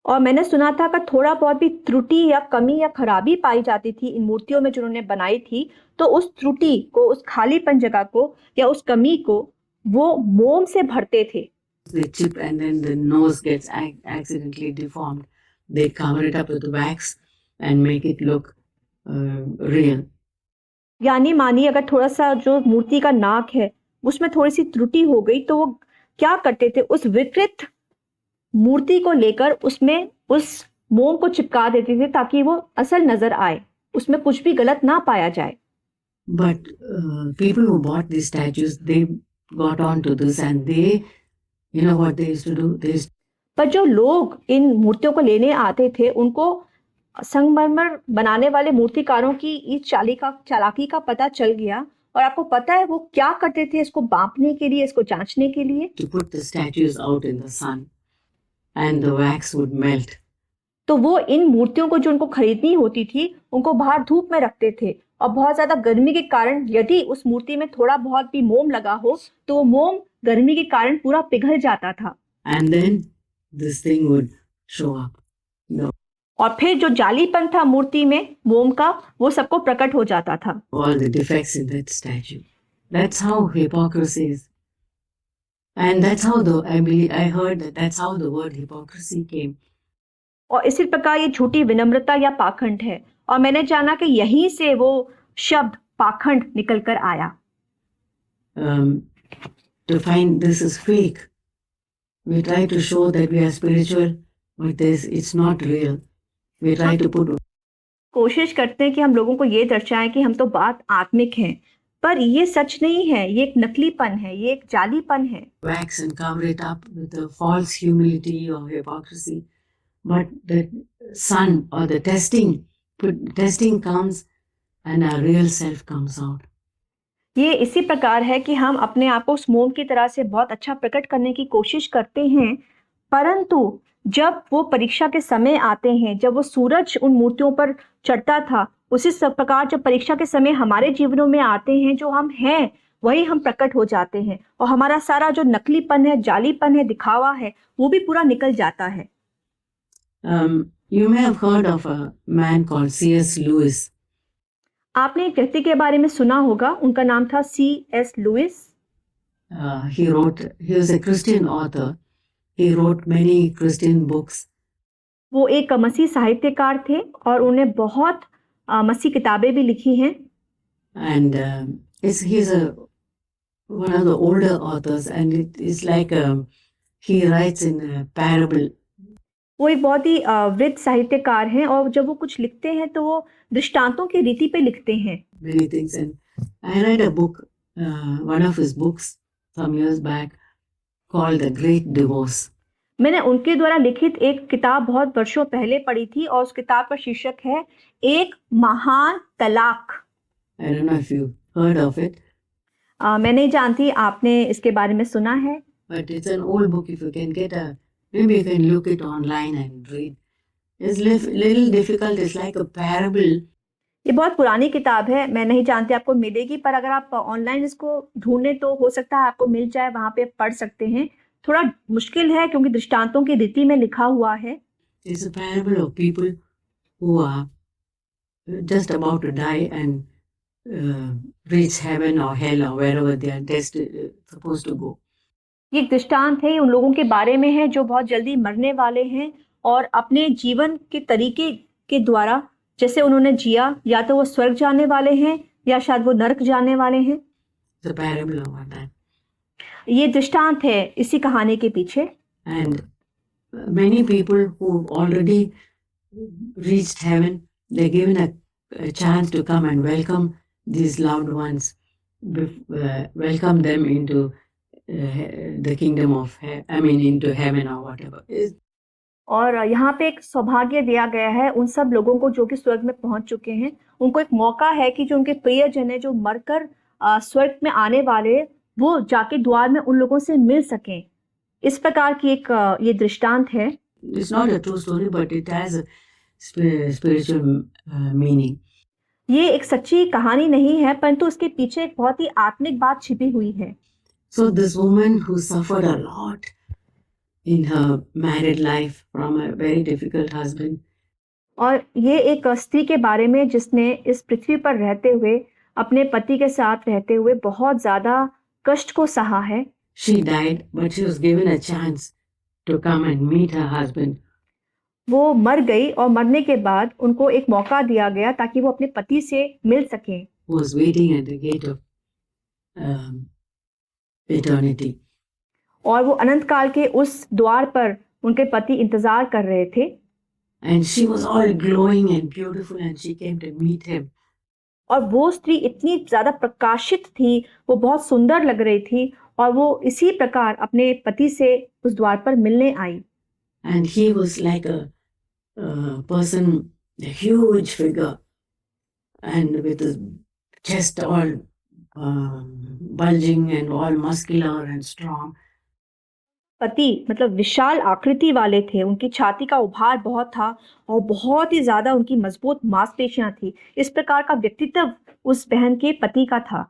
और मैंने सुना था कि थोड़ा बहुत भी त्रुटि या कमी या खराबी पाई जाती थी इन मूर्तियों में जो उन्होंने बनाई थी, तो उस त्रुटि को, उस खालीपन जगह को या उस कमी को वो मोम से भरते थे। they chip and then the nose gets accidentally deformed, they cover it up with wax and make it look real. यानी मानिए अगर थोड़ा सा जो मूर्ति का नाक है उसमें थोड़ी सी त्रुटि हो गई तो वो क्या करते थे, उस विकृत मूर्ति को लेकर उसमें उस मोम को चिपका देते थे ताकि वो असल नजर आए, उसमें कुछ भी गलत ना पाया जाए। But people who bought these statues, they got on to this and they, you know what they used to do? They used पर जो लोग इन मूर्तियों को लेने आते थे उनको संगमरमर बनाने वाले मूर्तिकारों की इस चालाकी का पता चल गया, और आपको पता है वो क्या करते थे इसको बांपने के लिए, इसको जांचने के लिए? to put the statues out in the sun and the wax would melt. तो वो इन मूर्तियों को जो उनको खरीदनी होती थी उनको बाहर धूप में रखते थे, और बहुत ज्यादा गर्मी के कारण यदि उस मूर्ति में थोड़ा बहुत भी मोम लगा हो तो वो मोम गर्मी के कारण पूरा पिघल जाता था, And then this thing would show up. The, और फिर जो जालीपन था मूर्ति में मोम का वो सबको प्रकट हो जाता था। all the defects in that statue. That's how hypocrisy is. And that's how I heard that that's how the word hypocrisy came. और इसी प्रकार ये झूठी विनम्रता या पाखंड है, और मैंने जाना कि यहीं से वो शब्द पाखंड निकल कर आया। To find this is fake. We try to show that we are spiritual, but it's not real. We try to put कोशिश करते हैं कि हम लोगों को ये दर्शाएं कि हम तो बात आत्मिक हैं, पर ये सच नहीं है, ये एक नकलीपन है, ये एक जालीपन है। wax and cover it up with a false humility or hypocrisy. But the sun or the testing comes and our real self comes out. ये इसी प्रकार है कि हम अपने आप को उस मोम की तरह से बहुत अच्छा प्रकट करने की कोशिश करते हैं, परंतु जब वो परीक्षा के समय आते हैं, जब वो सूरज उन मूर्तियों पर चढ़ता था, उसी सब प्रकार जब परीक्षा के समय हमारे जीवनों में आते हैं, जो हम हैं वही हम प्रकट हो जाते हैं, और हमारा सारा जो नकलीपन है, जालीपन है, दिखावा है, वो भी पूरा निकल जाता है। You may have heard of a man called C.S. Lewis. आपने एक व्यक्ति के बारे में सुना होगा, उनका नाम था C.S. Lewis. He was a Christian author. He wrote many Christian books. वो एक मसीह साहित्यकार थे और उन्हें बहुत मसीह किताबें भी लिखी हैं। And he's one of the older authors, and it's like he writes in a parable. वो एक बहुत ही वृद्ध साहित्यकार हैं, और जब वो कुछ लिखते हैं तो वो दृष्टांतों की रीति पे लिखते हैं। Many things, and I read a book, one of his books some years back, called The Great Divorce. मैंने उनके द्वारा लिखित एक किताब बहुत वर्षों पहले पढ़ी थी, और उस किताब का शीर्षक है एक महान तलाक। I don't know if you heard of it. मैं नहीं जानती आपने इसके बारे में सुना है, But it's an old book. If you can maybe you can look it online and read. It's little difficult. It's like a parable. ये बहुत पुरानी किताब है, मैं नहीं जानती आपको मिलेगी, पर अगर आप ऑनलाइन इसको ढूंढने तो हो सकता है आपको मिल जाए, वहां पे पढ़ सकते हैं। थोड़ा मुश्किल है क्योंकि दृष्टांतों की रीति में लिखा हुआ है। It's a parable of people who are just about to die and reach heaven or hell or wherever they are supposed to go. ये एक दृष्टांत है, उन लोगों के बारे में है जो बहुत जल्दी मरने वाले हैं, और अपने जीवन के तरीके के द्वारा जैसे उन्होंने जिया, या तो वो स्वर्ग जाने वाले हैं या शायद वो नरक जाने वाले हैं। It's a parable about that. ये दृष्टांत है इसी कहानी के पीछे। And many people who already reached heaven, they're given a chance to come and welcome these loved ones, welcome them into the kingdom of into heaven or whatever. और यहाँ पे एक सौभाग्य दिया गया है उन सब लोगों को जो कि स्वर्ग में पहुंच चुके हैं। उनको एक मौका है कि जो उनके प्रियजन है जो मरकर स्वर्ग में आने वाले, वो जाके द्वार में उन लोगों से मिल सकें। इस प्रकार की एक ये दृष्टांत है। It's not a true story, but it has a spiritual meaning. ये एक सच्ची कहानी नहीं है, परंतु उसके पीछे एक बहुत ही आत्मिक बात छिपी हुई है। So this woman who suffered a lot in her married life from a very difficult husband. और ये एक स्त्री के बारे में जिसने इस पृथ्वी पर रहते हुए अपने पति के साथ रहते हुए बहुत ज्यादा कष्ट को सहा है। She died, but she was given a chance to come and meet her husband. वो मर गई और मरने के बाद उनको एक मौका दिया गया ताकि वो अपने पति से मिल सके। Who was waiting at the gate of eternity. और वो अनंत काल के उस द्वार पर उनके पति इंतजार कर रहे थे। And she was all glowing and beautiful, and she came to meet him. और वो स्त्री इतनी ज्यादा प्रकाशित थी, वो बहुत सुंदर लग रही थी और वो इसी प्रकार अपने पति से उस द्वार पर मिलने आई। And he was like a person, a huge figure, and with his chest all bulging and all muscular and strong. पति मतलब विशाल आकृति वाले थे, उनकी छाती का उभार बहुत था और बहुत ही ज्यादा उनकी मजबूत मांसपेशियां थी। इस प्रकार का व्यक्तित्व उस बहन के पति का था।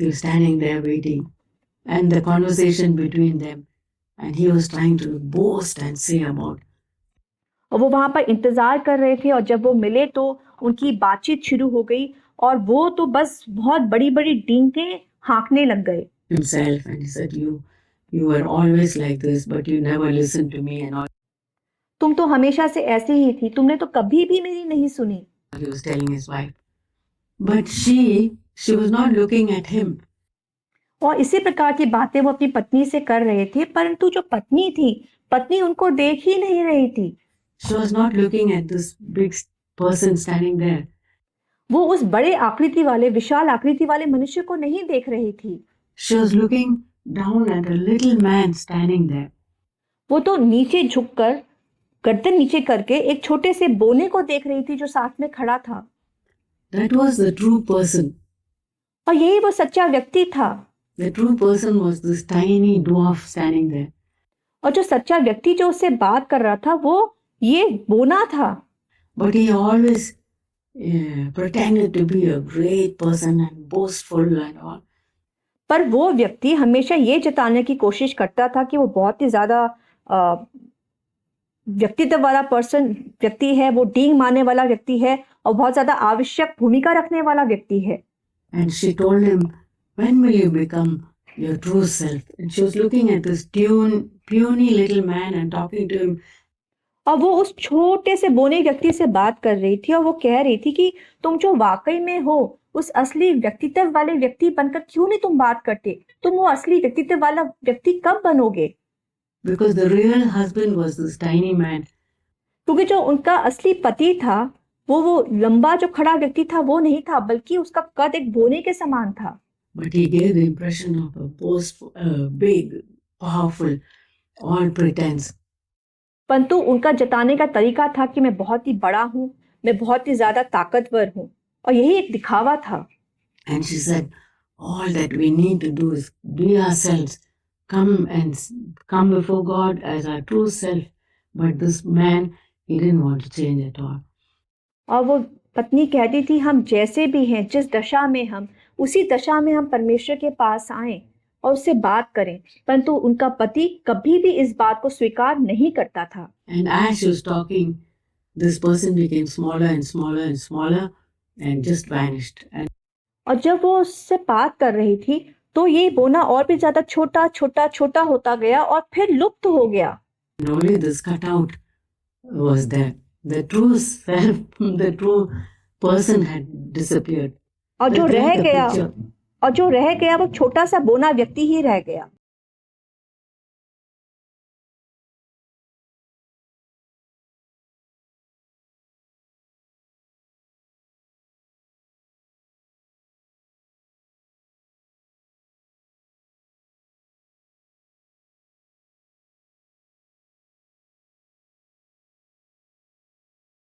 He was standing there waiting, and the conversation between them, and he was trying to boast and say about. और वो वहां पर इंतजार कर रहे थे और जब वो मिले तो उनकी बातचीत शुरू हो गई और वो तो बस बहुत बड़ी बड़ी डींगे हाँकने लग गए। Himself, and he said, You were always like this, but you never listened to me and all. तुम तो हमेशा से ऐसी ही थी, तुमने तो कभी भी मेरी नहीं सुनी। He was telling his wife, but she was not looking at him. और इसी प्रकार की बातें वो अपनी पत्नी से कर रहे थे, परंतु जो पत्नी थी, पत्नी उनको देख ही नहीं रही थी। She was not looking at this big person standing there. वो उस बड़े आकृति वाले, विशाल आकृति वाले मनुष्य को नहीं देख रही थी। She was looking down at a little man standing there. वो तो नीचे झुककर, गर्दन नीचे करके एक छोटे से बोने को देख रही थी जो साथ में खड़ा था। That was the true person. और यही वो सच्चा व्यक्ति था। The true person was this tiny dwarf standing there. और जो सच्चा व्यक्ति जो उससे बात कर रहा था वो ये बोना था। But he always pretended to be a great person and boastful and all. पर वो व्यक्ति हमेशा ये जताने की कोशिश करता था कि वो बहुत ही ज्यादा व्यक्तित्व वाला व्यक्ति है, वो डींग मारने वाला व्यक्ति है और बहुत ज्यादा आवश्यक भूमिका रखने वाला व्यक्ति है। And she told him, when will you become your true self? And she was looking at this puny little man and talking to him. और वो उस छोटे से बोने व्यक्ति से बात कर रही थी और वो कह रही थी कि तुम जो वाकई में हो उस असली व्यक्तित्व वाले व्यक्ति बनकर क्यों नहीं तुम बात करते? तुम वो असली व्यक्तित्व वाला व्यक्ति कब बनोगे? Because the real husband was this tiny man. क्योंकि जो उनका असली पति था वो लंबा जो खड़ा व्यक्ति था वो नहीं था, बल्कि उसका कद एक बोने के समान था। But he gave the impression of a boastful, big, powerful, all pretense. परंतु उनका जताने का तरीका था कि मैं बहुत ही बड़ा हूँ, मैं बहुत ही ज्यादा ताकतवर हूँ, और यही एक दिखावा था। And she said, all that we need to do is be ourselves, come before God as our true self. But this man, he didn't want to change at all. और वो पत्नी कहती थी हम जैसे भी हैं, जिस दशा में हम, उसी दशा में हम परमेश्वर के पास आए और उससे बात करें, परंतु उनका पति कभी भी इस बात को स्वीकार नहीं करता था। And as she was talking, this person became smaller and smaller and smaller and just vanished. And और जब वो उससे बात कर रही थी तो ये बोना और भी ज्यादा छोटा छोटा छोटा होता गया और फिर लुप्त हो गया। only this cutout was there. The true self, the true person had disappeared. और जो That's रह like a गया picture. और जो रह गया वो छोटा सा बोना व्यक्ति ही रह गया.